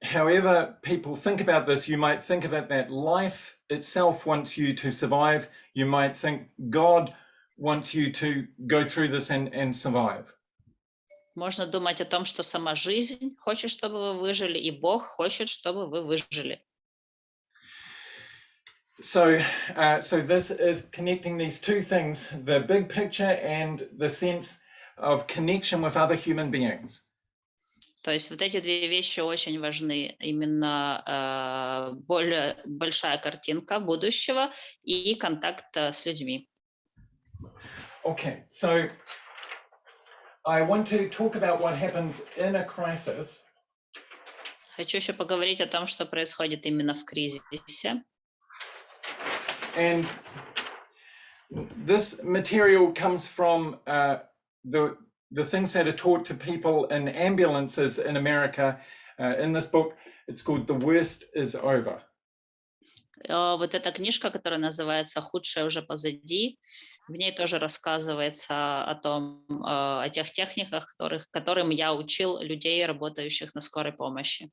however people think about this, you might think of it that life itself wants you to survive. You might think God wants you to go through this and survive. Можно думать о том, что сама жизнь хочет, чтобы вы выжили, и Бог хочет, чтобы вы выжили. So this is connecting these two things, the big picture and the sense of connection with other human beings. То есть вот эти две вещи очень важны. Именно более большая картинка будущего и контакт с людьми. Okay, so I want to talk about what happens in a crisis. Хочу еще поговорить о том, что происходит именно в кризисе. And this material comes from the things that are taught to people in ambulances in America. In this book, it's called The Worst is Over. Вот эта книжка, которая называется «Худшее уже позади», в ней тоже рассказывается о тех техниках, которым я учил людей, работающих на скорой помощи.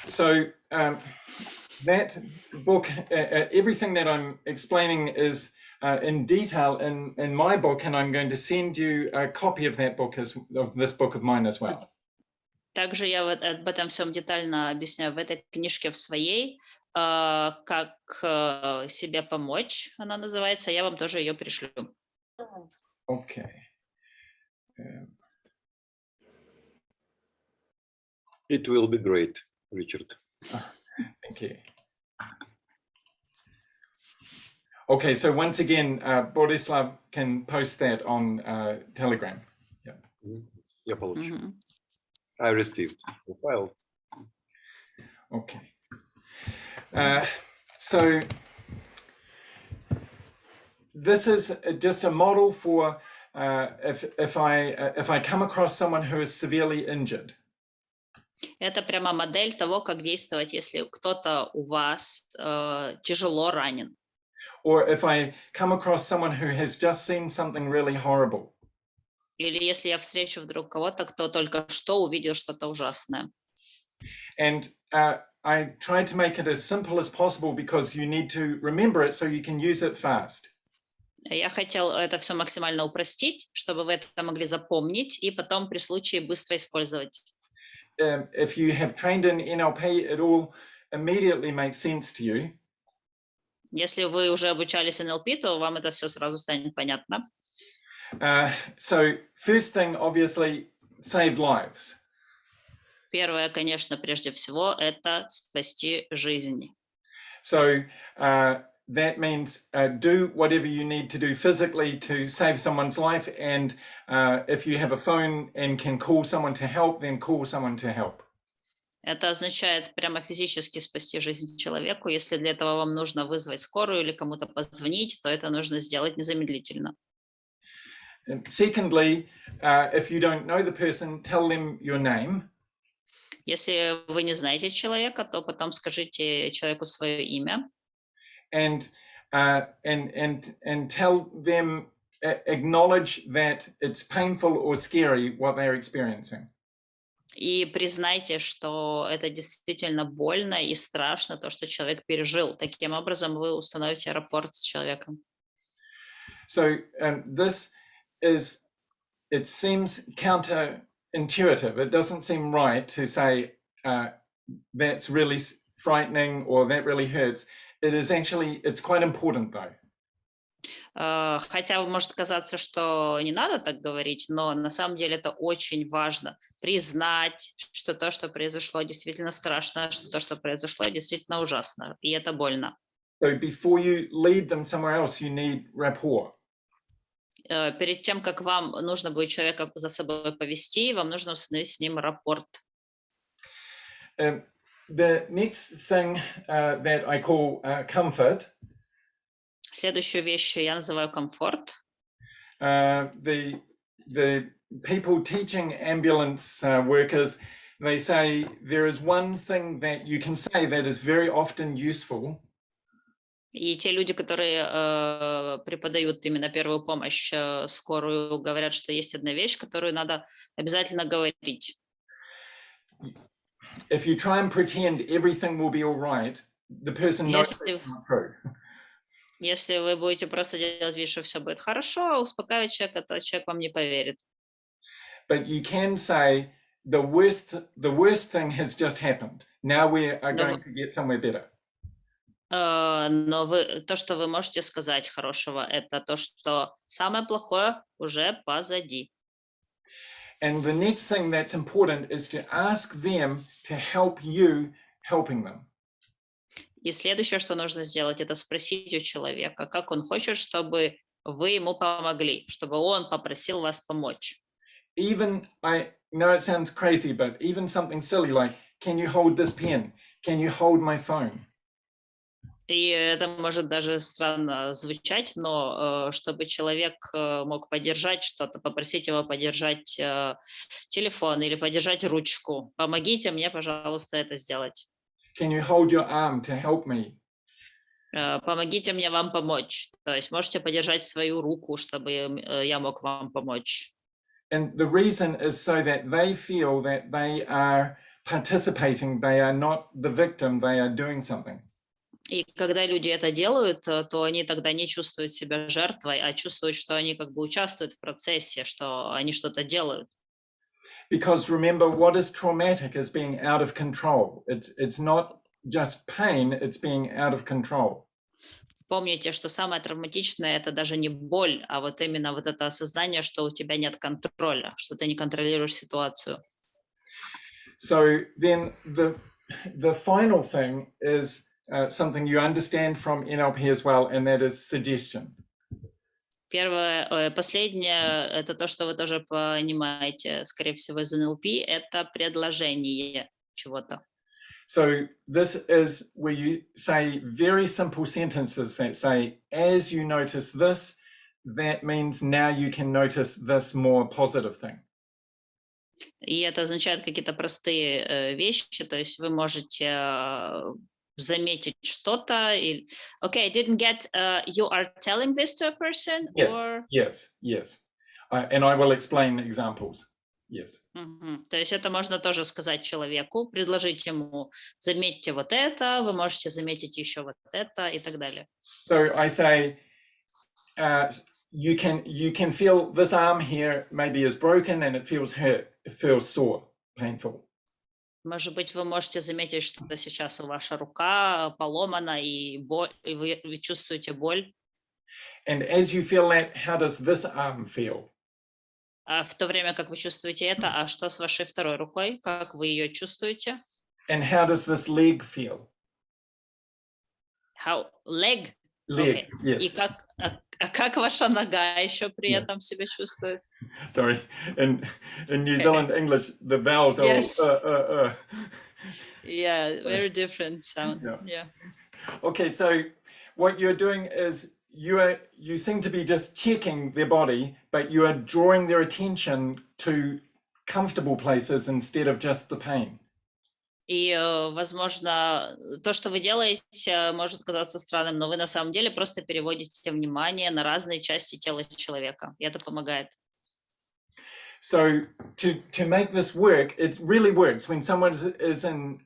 So that book, everything that I'm explaining is in detail in my book, and I'm going to send you a copy of that book, of this book of mine as well. Также я об этом всем детально объясняю в этой книжке в своей, как себе помочь, она называется, я вам тоже ее пришлю. Okay. It will be great, Richard. Thank you. Okay, so once again, Borislav can post that on Telegram. Yeah. Я получил. I received the file. Okay. So this is just a model for if I come across someone who is severely injured. Это прямо модель того, как действовать, если кто-то у вас тяжело ранен. Or if I come across someone who has just seen something really horrible. Или если я встречу вдруг кого-то, кто только что увидел что-то ужасное. And I try to make it as simple as possible because you need to remember it so you can use it fast. Я хотел это все максимально упростить, чтобы вы это могли запомнить и потом при случае быстро использовать. If you have trained in NLP, it all immediately makes sense to you. Если вы уже обучались НЛП, то вам это все сразу станет понятно. So first thing, obviously, save lives. Первое, конечно, прежде всего, это спасти жизнь. So that means do whatever you need to do physically to save someone's life. And if you have a phone and can call someone to help, then call someone to help. Это означает прямо физически спасти жизнь человеку. Если для этого вам нужно вызвать скорую или кому-то позвонить, то это нужно сделать незамедлительно. And secondly, if you don't know the person, tell them your name. Если вы не знаете человека, то потом скажите человеку свое имя. And tell them, acknowledge that it's painful or scary what they're experiencing. И признайте, что это действительно больно и страшно, то, что человек пережил. Таким образом, вы установите рапорт с человеком. So this is, it seems counterintuitive. It doesn't seem right to say that's really frightening or that really hurts. It is actually, it's quite important though. Хотя может казаться, что не надо так говорить, но на самом деле это очень важно. Признать, что то, что произошло, действительно страшно, что то, что произошло, действительно ужасно, и это больно. So before you lead them somewhere else, you need rapport. Перед тем, как вам нужно будет человека за собой повести, вам нужно установить с ним рапорт. The next thing that I call comfort. Следующую вещь я называю комфорт. The people teaching ambulance workers, they say there is one thing that you can say that is very often useful. И те люди, которые преподают именно первую помощь скорую, говорят, что есть одна вещь, которую надо обязательно говорить. If you try and pretend everything will be all right, the person knows that's not true. Если вы будете просто делать вид, что все будет хорошо, успокаивать человека, то человек вам не поверит. But you can say the worst thing has just happened. Now we are going to get somewhere better. Но то, что вы можете сказать хорошего, это то, что самое плохое уже позади. And the next thing that's important is to ask them to help you helping them. И следующее, что нужно сделать, это спросить у человека, как он хочет, чтобы вы ему помогли, чтобы он попросил вас помочь. Even, I know it sounds crazy, but even something silly like, can you hold this pen? Can you hold my phone? И это может даже странно звучать, но чтобы человек мог подержать что-то, попросить его подержать телефон или подержать ручку. Помогите мне, пожалуйста, это сделать. Can you hold your arm to help me? Помогите мне вам помочь. То есть можете подержать свою руку, чтобы я мог вам помочь. And the reason is so that they feel that they are participating, they are not the victim, they are doing something. И когда люди это делают, то они тогда не чувствуют себя жертвой, а чувствуют, что они как бы участвуют в процессе, что они что-то делают. Because remember, what is traumatic is being out of control. It's not just pain, it's being out of control. Помните, что самое травматичное – это даже не боль, а вот именно вот это осознание, что у тебя нет контроля, что ты не контролируешь ситуацию. So then the final thing is something you understand from NLP as well, and that is suggestion. Последнее – это то, что вы тоже понимаете, скорее всего, из НЛП – это предложение чего-то. So this is where you say very simple sentences that say, as you notice this, that means now you can notice this more positive thing. И это означает какие-то простые вещи, то есть вы можете заметить что-то. Okay, I didn't get, you are telling this to a person? Yes, or... yes. And I will explain examples. Yes. То есть это можно тоже сказать человеку, предложить ему, заметьте вот это, вы можете заметить еще вот это и так далее. So I say, you can feel this arm here maybe is broken and it feels hurt, it feels sore, painful. Может быть, вы можете заметить, что сейчас ваша рука поломана и вы чувствуете боль. And as you feel that, how does this arm feel? А в то время, как вы чувствуете это, а что с вашей второй рукой? Как вы ее чувствуете? And how does this leg feel? How? Leg? Leg, Okay. yes. И как ваша нога еще при этом себя чувствует? Sorry, in New Zealand English, the vowels are Yes. Yeah, very different sound. Yeah. Okay, so what you're doing is you seem to be just checking their body, but you are drawing their attention to comfortable places instead of just the pain. И, возможно, то, что вы делаете, может казаться странным, но вы на самом деле просто переводите внимание на разные части тела человека, и это помогает. So to make this work, it really works. When someone is in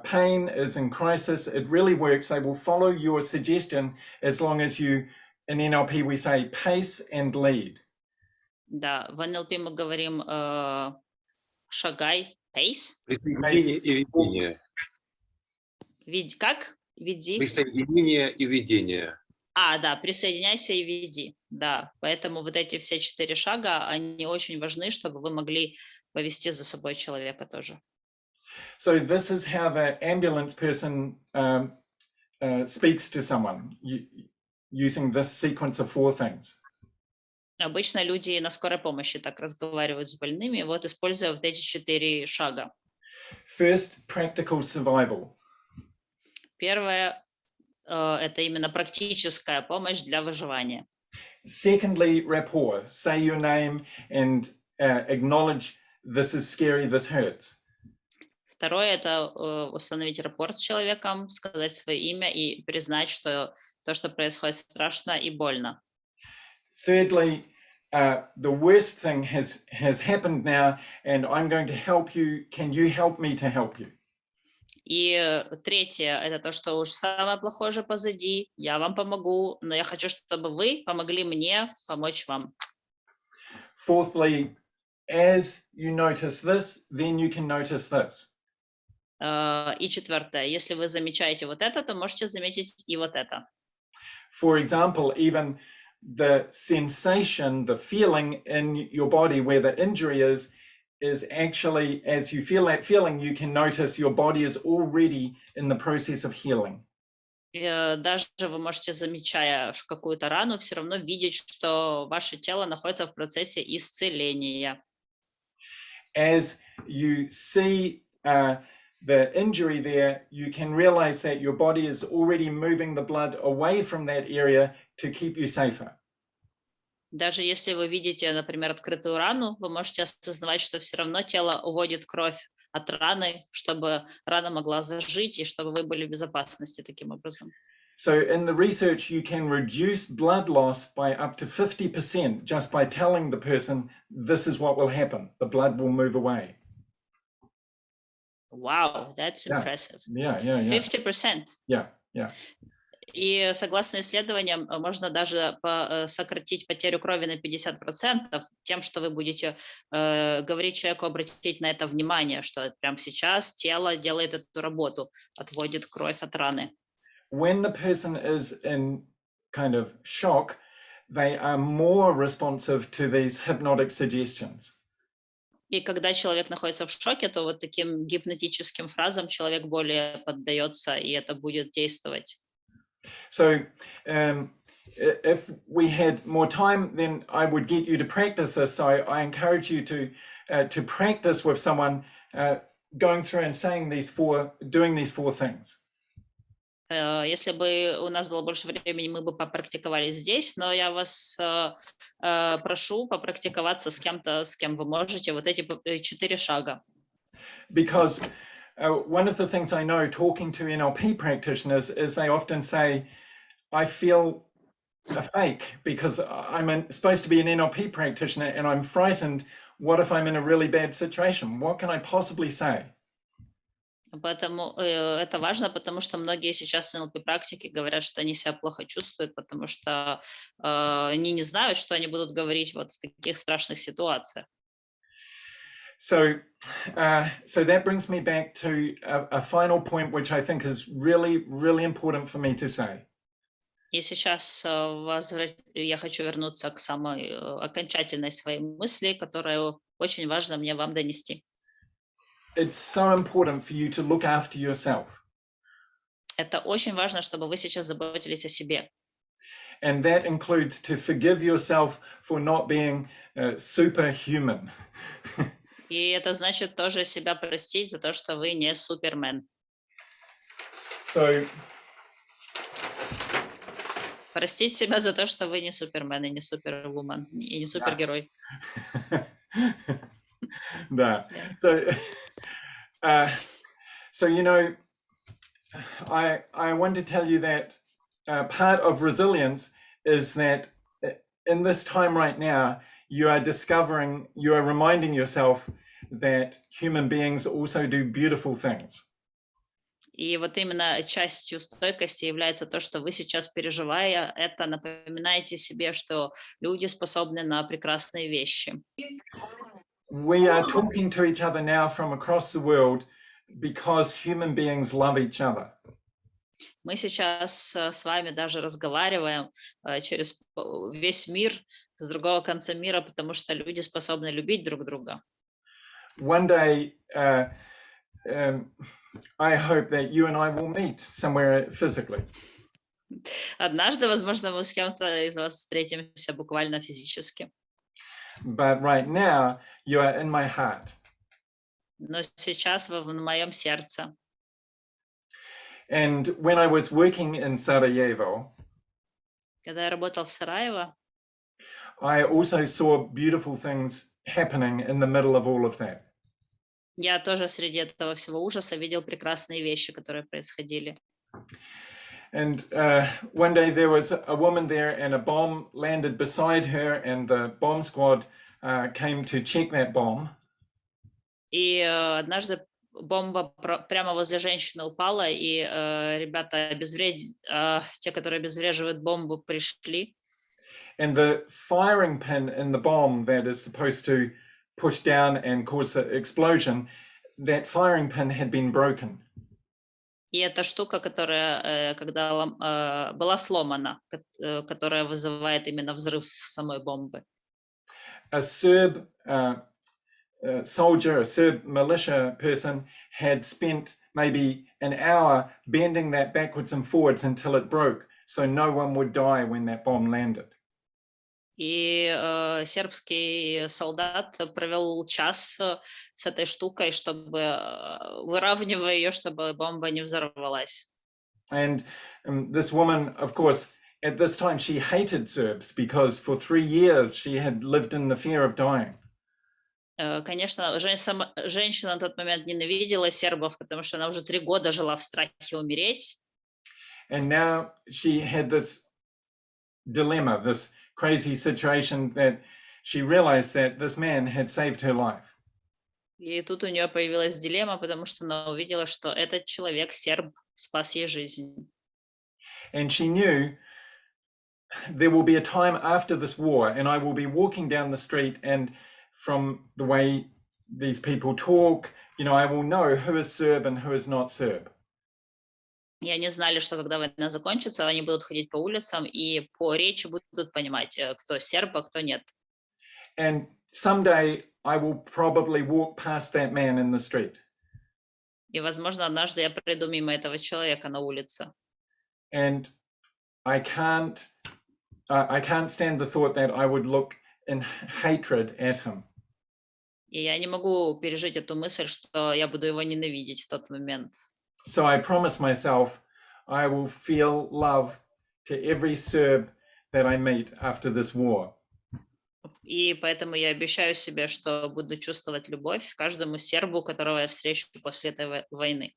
pain, is in crisis, it really works. They will follow your suggestion as long as you, in NLP we say pace and lead. Да, в НЛП мы говорим шагай, pace. Присоединение и ведение. Как? Веди. Присоединение и ведение. Да, присоединяйся и веди. Да, поэтому вот эти все 4 шага, они очень важны, чтобы вы могли повести за собой человека тоже. So this is how the ambulance person speaks to someone using this sequence of 4 things. Обычно люди на скорой помощи так разговаривают с больными, вот используя вот эти 4 шага. First, practical survival. Первое это именно практическая помощь для выживания. Secondly, rapport. Say your name and acknowledge this is scary, this hurts. Второе это установить рапорт с человеком, сказать свое имя и признать, что то, что происходит, страшно и больно. Thirdly, the worst thing has happened now, and I'm going to help you. Can you help me to help you? И третье это то, что уж самое плохое же позади. Я вам помогу, но я хочу, чтобы вы помогли мне помочь вам. Fourthly, as you notice this, then you can notice this. И четвертое, если вы замечаете вот это, то можете заметить и вот это. For example, even the sensation, the feeling in your body where the injury is actually, as you feel that feeling, you can notice your body is already in the process of healing. Даже вы можете, замечая какую-то рану, все равно видеть, что ваше тело находится в процессе исцеления. As you see the injury there, you can realize that your body is already moving the blood away from that area to keep you safer. Даже если вы видите, например, открытую рану, вы можете осознавать, что все равно тело уводит кровь от раны, чтобы рана могла зажить и чтобы вы были в безопасности таким образом. So in the research, you can reduce blood loss by up to 50% just by telling the person, this is what will happen. The blood will move away. Wow, that's impressive. Yeah. 50%. Yeah. И согласно исследованиям, можно даже сократить потерю крови на 50% тем, что вы будете говорить человеку обратить на это внимание, что прямо сейчас тело делает эту работу, отводит кровь от раны. When the person is in kind of shock, they are more responsive to these hypnotic suggestions. И когда человек находится в шоке, то вот таким гипнотическим фразам человек более поддается, и это будет действовать. So if we had more time, then I would get you to practice this. So I encourage you to practice with someone going through and doing these 4 things. Если бы у нас было больше времени, мы бы попрактиковали здесь, но я вас прошу попрактиковаться с кем-то, с кем вы можете, вот эти 4 шага. Because one of the things I know talking to NLP practitioners is they often say, I feel a fake because I'm supposed to be an NLP practitioner and I'm frightened. What if I'm in a really bad situation? What can I possibly say? Поэтому это важно, потому что многие сейчас в НЛП-практике говорят, что они себя плохо чувствуют, потому что они не знают, что они будут говорить вот в таких страшных ситуациях. So that brings me back to a final point, which I think is really, really important for me to say. И сейчас я хочу вернуться к самой окончательной своей мысли, которую очень важно мне вам донести. It's so important for you to look after yourself. Это очень важно, чтобы вы сейчас заботились о себе. And that includes to forgive yourself for not being superhuman. И это значит тоже себя простить за то, что вы не супермен. So, простить себя за то, что вы не супермен и не супервумен и не супергерой. Да. So you know, I want to tell you that part of resilience is that in this time right now, you are discovering, you are reminding yourself that human beings also do beautiful things. И вот именно частью стойкости является то, что вы сейчас, переживая это, напоминаете себе, что люди способны на прекрасные вещи. We are talking to each other now from across the world because human beings love each other. Мы сейчас с вами даже разговариваем через весь мир, с другого конца мира, потому что люди способны любить друг друга. One day, I hope that you and I will meet somewhere physically. Однажды, возможно, мы с кем-то из вас встретимся буквально физически. But right now, you are in my heart. Но сейчас вы в моем сердце. And when I was working in Sarajevo, Когда я работал в Сараево, I also saw beautiful things happening in the middle of all of that. я тоже среди этого всего ужаса видел прекрасные вещи, которые происходили. And one day there was a woman there and a bomb landed beside her and the bomb squad came to check that bomb. И однажды бомба прямо возле женщины упала, и ребята, те, которые обезвреживают бомбу, пришли. And the firing pin in the bomb that is supposed to push down and cause the explosion, that firing pin had been broken. И эта штука, которая была сломана, которая вызывает именно взрыв самой бомбы. A Serb soldier, a Serb militia person had spent maybe an hour bending that backwards and forwards until it broke, so no one would die when that bomb landed. И сербский солдат провел час с этой штукой, чтобы выравнивая ее, чтобы бомба не взорвалась. And this woman, of course, at this time she hated Serbs because for 3 years she had lived in the fear of dying. Конечно, женщина на тот момент ненавидела сербов, потому что она уже 3 года жила в страхе умереть. And now she had this dilemma, this crazy situation that she realized that this man had saved her life. И тут у нее появилась дилемма, потому что она увидела, что этот человек, серб, спас ей жизнь. And she knew there will be a time after this war and I will be walking down the street and from the way these people talk, you know, I will know who is Serb and who is not Serb. И они знали, что когда война закончится, они будут ходить по улицам и по речи будут понимать, кто серб, а кто нет. And someday I will probably walk past that man in the street. И, возможно, однажды я пройду мимо этого человека на улице. And I can't stand the thought that I would look in hatred at him. И я не могу пережить эту мысль, что я буду его ненавидеть в тот момент. So I promise myself I will feel love to every Serb that I meet after this war. И поэтому я обещаю себе, что буду чувствовать любовь к каждому сербу, которого я встречу после этой войны.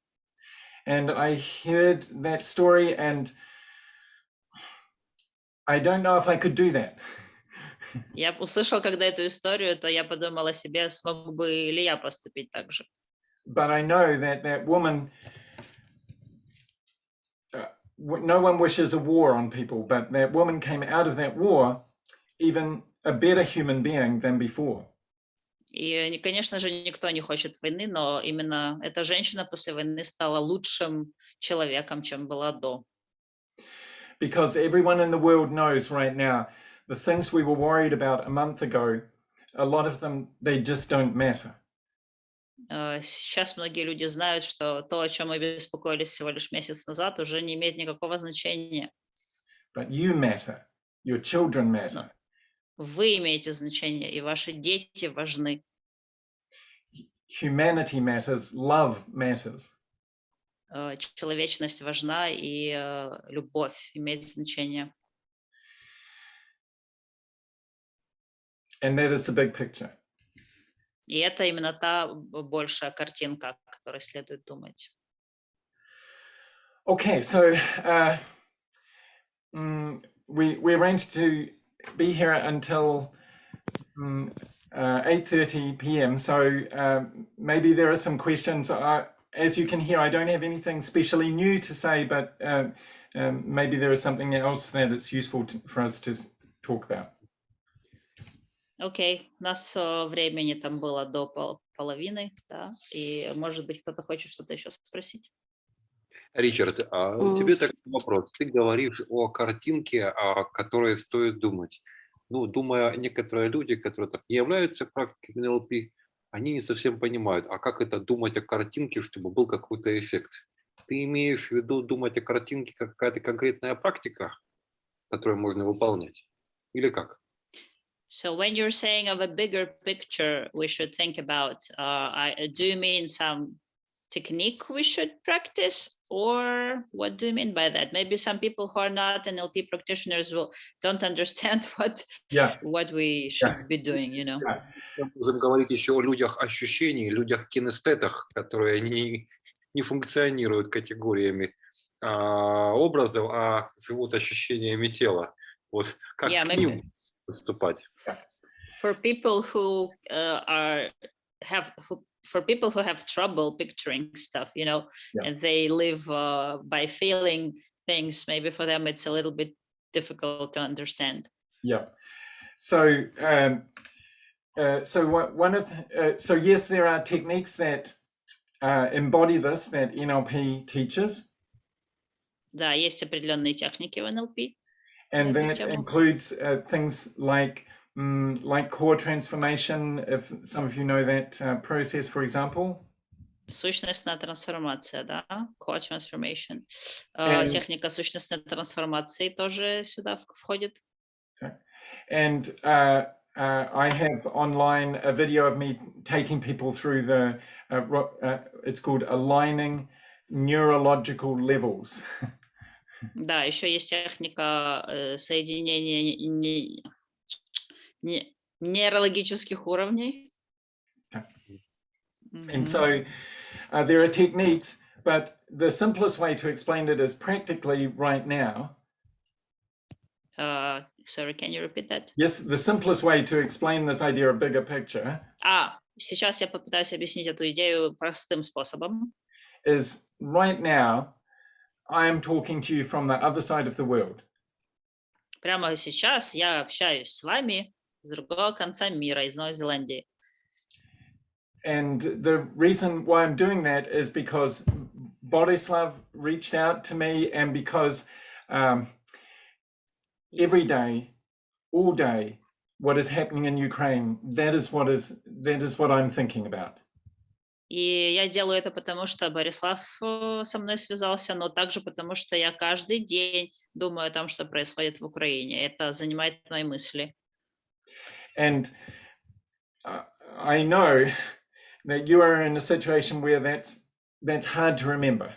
And I heard that story and I don't know if I could do that. Я услышал, когда эту историю, то я подумал о себе, смог бы ли я поступить так же. But I know that that woman, no one wishes a war on people, but that woman came out of that war even a better human being than before. И, конечно же, никто не хочет войны, но именно эта женщина после войны стала лучшим человеком, чем была до. Because everyone in the world knows right now, the things we were worried about a month ago, a lot of them, they just don't matter. Сейчас многие люди знают, что то, о чем мы беспокоились всего лишь месяц назад, уже не имеет никакого значения. But you matter, your children matter. Вы имеете значение, и ваши дети важны. Humanity matters, love matters. Человечность важна, и любовь имеет значение. And that is the big picture. И это именно та большая картинка, о которой следует думать. Okay, so we arranged to be here until 8:30 p.m. So maybe there are some questions. As you can hear, I don't have anything specially new to say, but maybe there is something else that it's useful for us to talk about. Окей, у нас времени там было до половины, да, и, может быть, кто-то хочет что-то еще спросить? Ричард, тебе такой вопрос. Ты говоришь о картинке, о которой стоит думать. Ну, думая, некоторые люди, которые так не являются практиками НЛП, они не совсем понимают, а как это думать о картинке, чтобы был какой-то эффект. Ты имеешь в виду думать о картинке как какая-то конкретная практика, которую можно выполнять? Или как? So when you're saying of a bigger picture, we should think about, do you mean some technique we should practice, or what do you mean by that? Maybe some people who are not NLP practitioners don't understand what we should be doing, you know. Мы можем говорить еще о людях ощущений, людях кинестетах, которые не функционируют категориями образов, а живут ощущениями тела. Вот как к ним поступать? For people who for people who have trouble picturing stuff, you know, and they live by feeling things, maybe for them it's a little bit difficult to understand. Yeah. So so yes, there are techniques that embody this, that NLP teaches. Да, есть определенные техники в NLP. And that includes things like core transformation, if some of you know that process, for example. Сущностная трансформация, да, core transformation. Техника сущностной трансформации тоже сюда входит. And I have online a video of me taking people through the, it's called aligning neurological levels. Да, еще есть техника соединения нейрологических уровней. And so there are techniques, but the simplest way to explain it is practically right now. Sorry, can you repeat that? Yes, the simplest way to explain this idea of bigger picture. Сейчас я попытаюсь объяснить эту идею простым способом. Is right now I am talking to you from the other side of the world. Прямо сейчас я общаюсь с вами с другого конца мира, из Новой Зеландии. And the reason why I'm doing that is because Borislav reached out to me, and because every day, all day, what is happening in Ukraine, that is what I'm thinking about. И я делаю это потому, что Борислав со мной связался, но также потому, что я каждый день думаю о том, что происходит в Украине. Это занимает мои мысли. And I know that you are in a situation where that's hard to remember.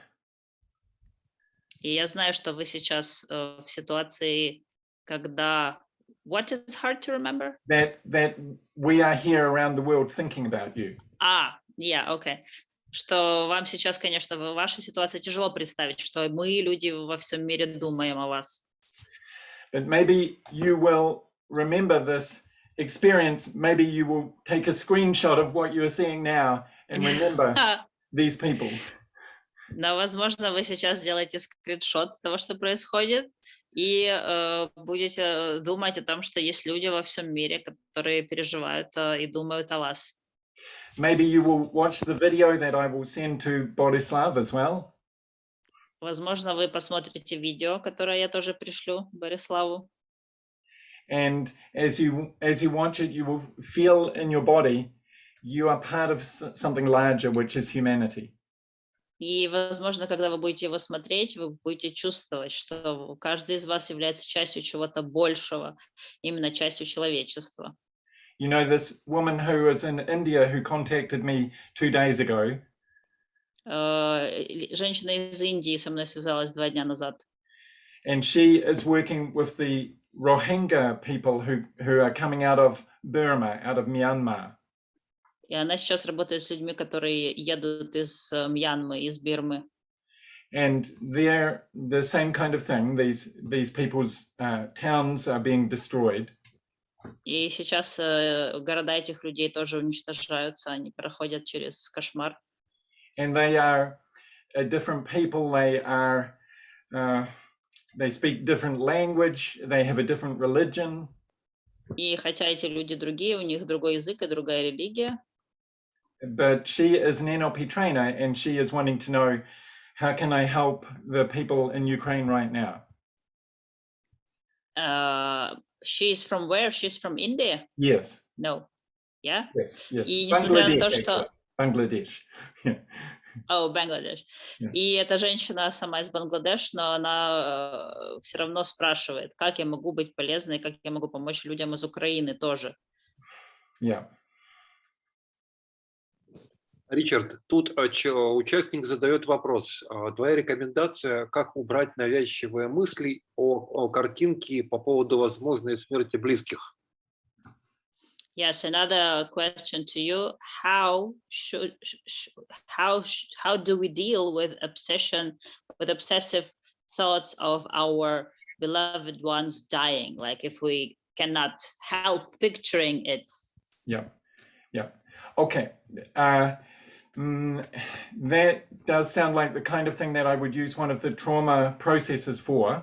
И я знаю, что вы сейчас в ситуации, когда what is hard to remember? That we are here around the world thinking about you. Okay. Что вам сейчас, конечно, в вашей ситуации тяжело представить, что мы, люди во всем мире, думаем о вас. But maybe you will remember this experience. Maybe you will take a screenshot of what you are seeing now and remember these people. Но, возможно, вы сейчас сделаете скриншот того, что происходит, и будете думать о том, что есть люди во всем мире, которые переживают и думают о вас. Maybe you will watch the video that I will send to Borislav as well. Возможно, вы посмотрите видео, которое я тоже пришлю Бориславу. And as you watch it, you will feel in your body you are part of something larger, which is humanity. И, возможно, когда вы будете его смотреть, вы будете чувствовать, что каждый из вас является частью чего-то большего, именно частью человечества. You know, this woman who was in India who contacted me 2 days ago. Женщина из Индии со мной связалась 2 дня назад. And she is working with the Rohingya people who are coming out of Burma, out of Myanmar. И она сейчас работает с людьми, которые едут из Мьянмы, из Бирмы. And they're the same kind of thing. These people's towns are being destroyed. И сейчас города этих людей тоже уничтожаются, они проходят через кошмар. And they are different people. They speak different language. They have a different religion. И хотя эти люди другие, у них другой язык и другая религия. But she is an NLP trainer, and she is wanting to know, how can I help the people in Ukraine right now? She's from where? She's from India? Yes. No. Yeah? Yes. Yes. И несмотря на то, что... Bangladesh. Бангладеш. И эта женщина сама из Бангладеш, но она все равно спрашивает, как я могу быть полезной, как я могу помочь людям из Украины тоже. Yeah. Ричард, тут участник задает вопрос. Твоя рекомендация, как убрать навязчивые мысли о картинке по поводу возможной смерти близких? Yes, another question to you. How do we deal with obsessive thoughts of our beloved ones dying? Like if we cannot help picturing it. Yeah. Yeah. Okay. That does sound like the kind of thing that I would use one of the trauma processes for.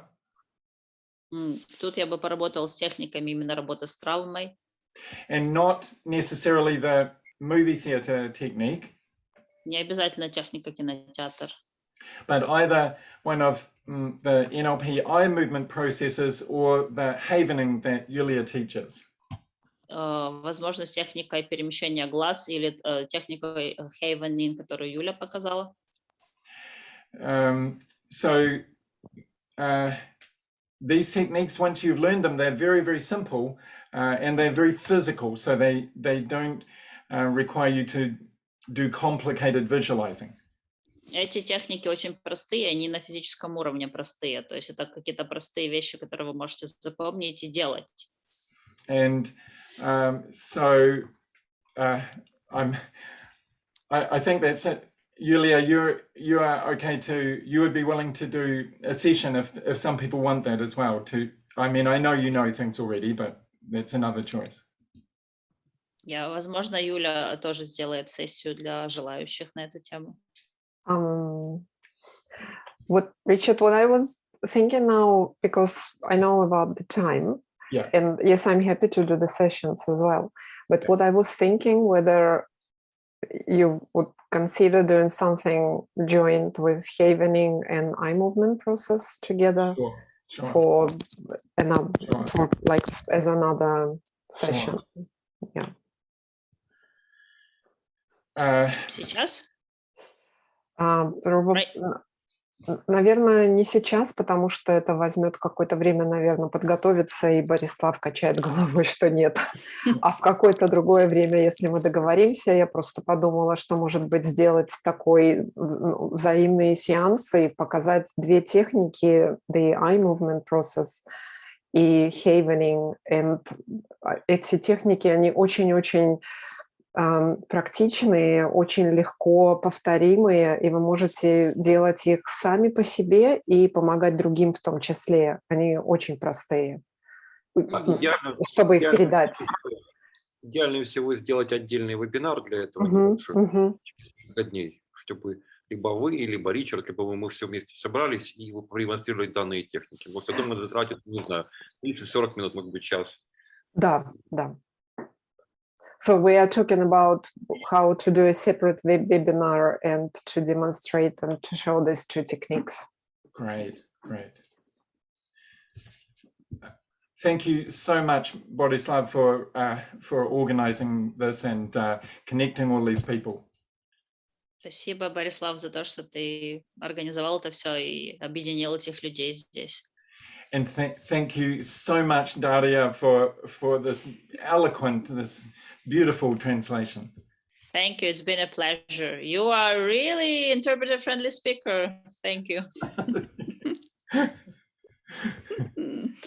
Тут я бы поработал с техниками именно работы с травмой. And not necessarily the movie theater technique. Не обязательно техника кинотеатр. But either one of the NLP eye movement processes or the havening that Yulia teaches. Возможно, с техникой перемещения глаз или техникой havening, которую Юля показала. So these techniques, once you've learned them, they're very, very simple and they're very physical. So they don't require you to do complicated visualizing. Эти техники очень простые, они на физическом уровне простые. То есть это какие-то простые вещи, которые вы можете запомнить и делать. And so I think that's it. Yulia, you are okay to, you would be willing to do a session if some people want that as well. I mean, I know you know things already, but that's another choice. Возможно, Юля тоже сделает сессию для желающих на эту тему. Richard, what I was thinking now, because I know about the time, and yes, I'm happy to do the sessions as well. But what I was thinking, whether you would consider doing something joint with havening and eye movement process together for another, for like as another session. Yeah. Сейчас? Наверное, не сейчас, потому что это возьмет какое-то время, наверное, подготовиться, и Борислав качает головой, что нет. А в какое-то другое время, если мы договоримся, я просто подумала, что, может быть, сделать такой взаимный сеанс и показать две техники, the eye movement process и havening. And эти техники, они очень-очень практичные, очень легко повторимые, и вы можете делать их сами по себе и помогать другим в том числе. Они очень простые, чтобы их передать. Идеально всего сделать отдельный вебинар для этого, несколько дней, чтобы либо вы, либо Ричард, либо мы все вместе собрались и вы продемонстрировали данные техники. Вот я думаю, это тратит, не знаю, 30-40 минут, может быть, час. Да. So we are talking about how to do a separate webinar and to demonstrate and to show these two techniques. Great. Thank you so much, Borislav, for organizing this and connecting all these people. Спасибо, Борислав, за то, что ты организовал это все и объединил этих людей здесь. And thank you so much, Daria, for this eloquent, this beautiful translation. Thank you. It's been a pleasure. You are really interpreter-friendly speaker. Thank you.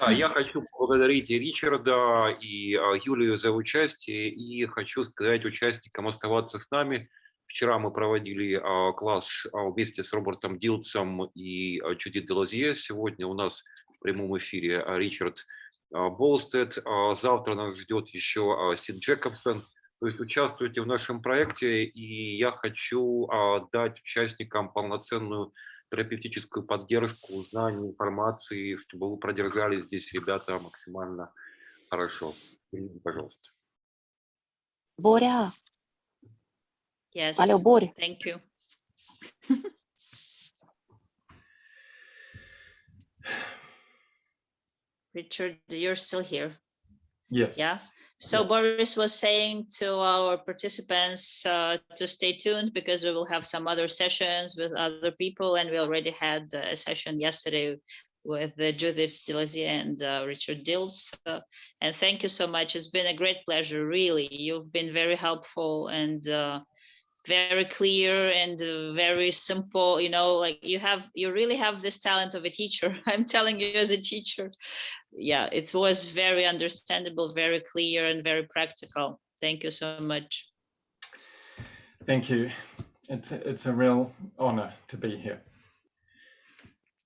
Я хочу поблагодарить и Ричарда, и Юлию за участие, и хочу сказать участникам оставаться с нами. Вчера мы проводили класс вместе с Робертом Дилцем и Джудит Делазье. Сегодня у нас в прямом эфире Ричард Болстед. Завтра нас ждет еще Сид Джекобсон. То есть участвуйте в нашем проекте, и я хочу дать участникам полноценную терапевтическую поддержку, знаний, информации, чтобы вы продержались здесь, ребята, максимально хорошо. Пожалуйста. Боря. Yes. Алло, Боря. Thank you. Richard, you're still here. Yes. Yeah. So Yeah. Boris was saying to our participants to stay tuned because we will have some other sessions with other people, and we already had a session yesterday with Judith Delazier and Richard Diltz. And thank you so much. It's been a great pleasure, really. You've been very helpful and very clear and very simple. You know, like you really have this talent of a teacher. I'm telling you as a teacher. Yeah, it was very understandable, very clear, and very practical. Thank you so much. Thank you. It's a real honor to be here.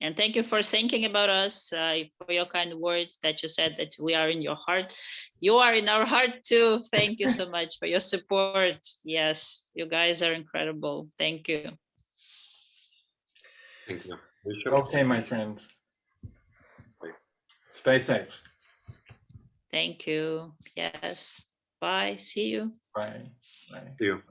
And thank you for thinking about us, for your kind words that you said that we are in your heart. You are in our heart too. Thank you so much for your support. Yes, you guys are incredible. Thank you. Thank you. Okay, my friends. Bye. Stay safe. Thank you. Yes. Bye. See you. Bye. Bye. See you.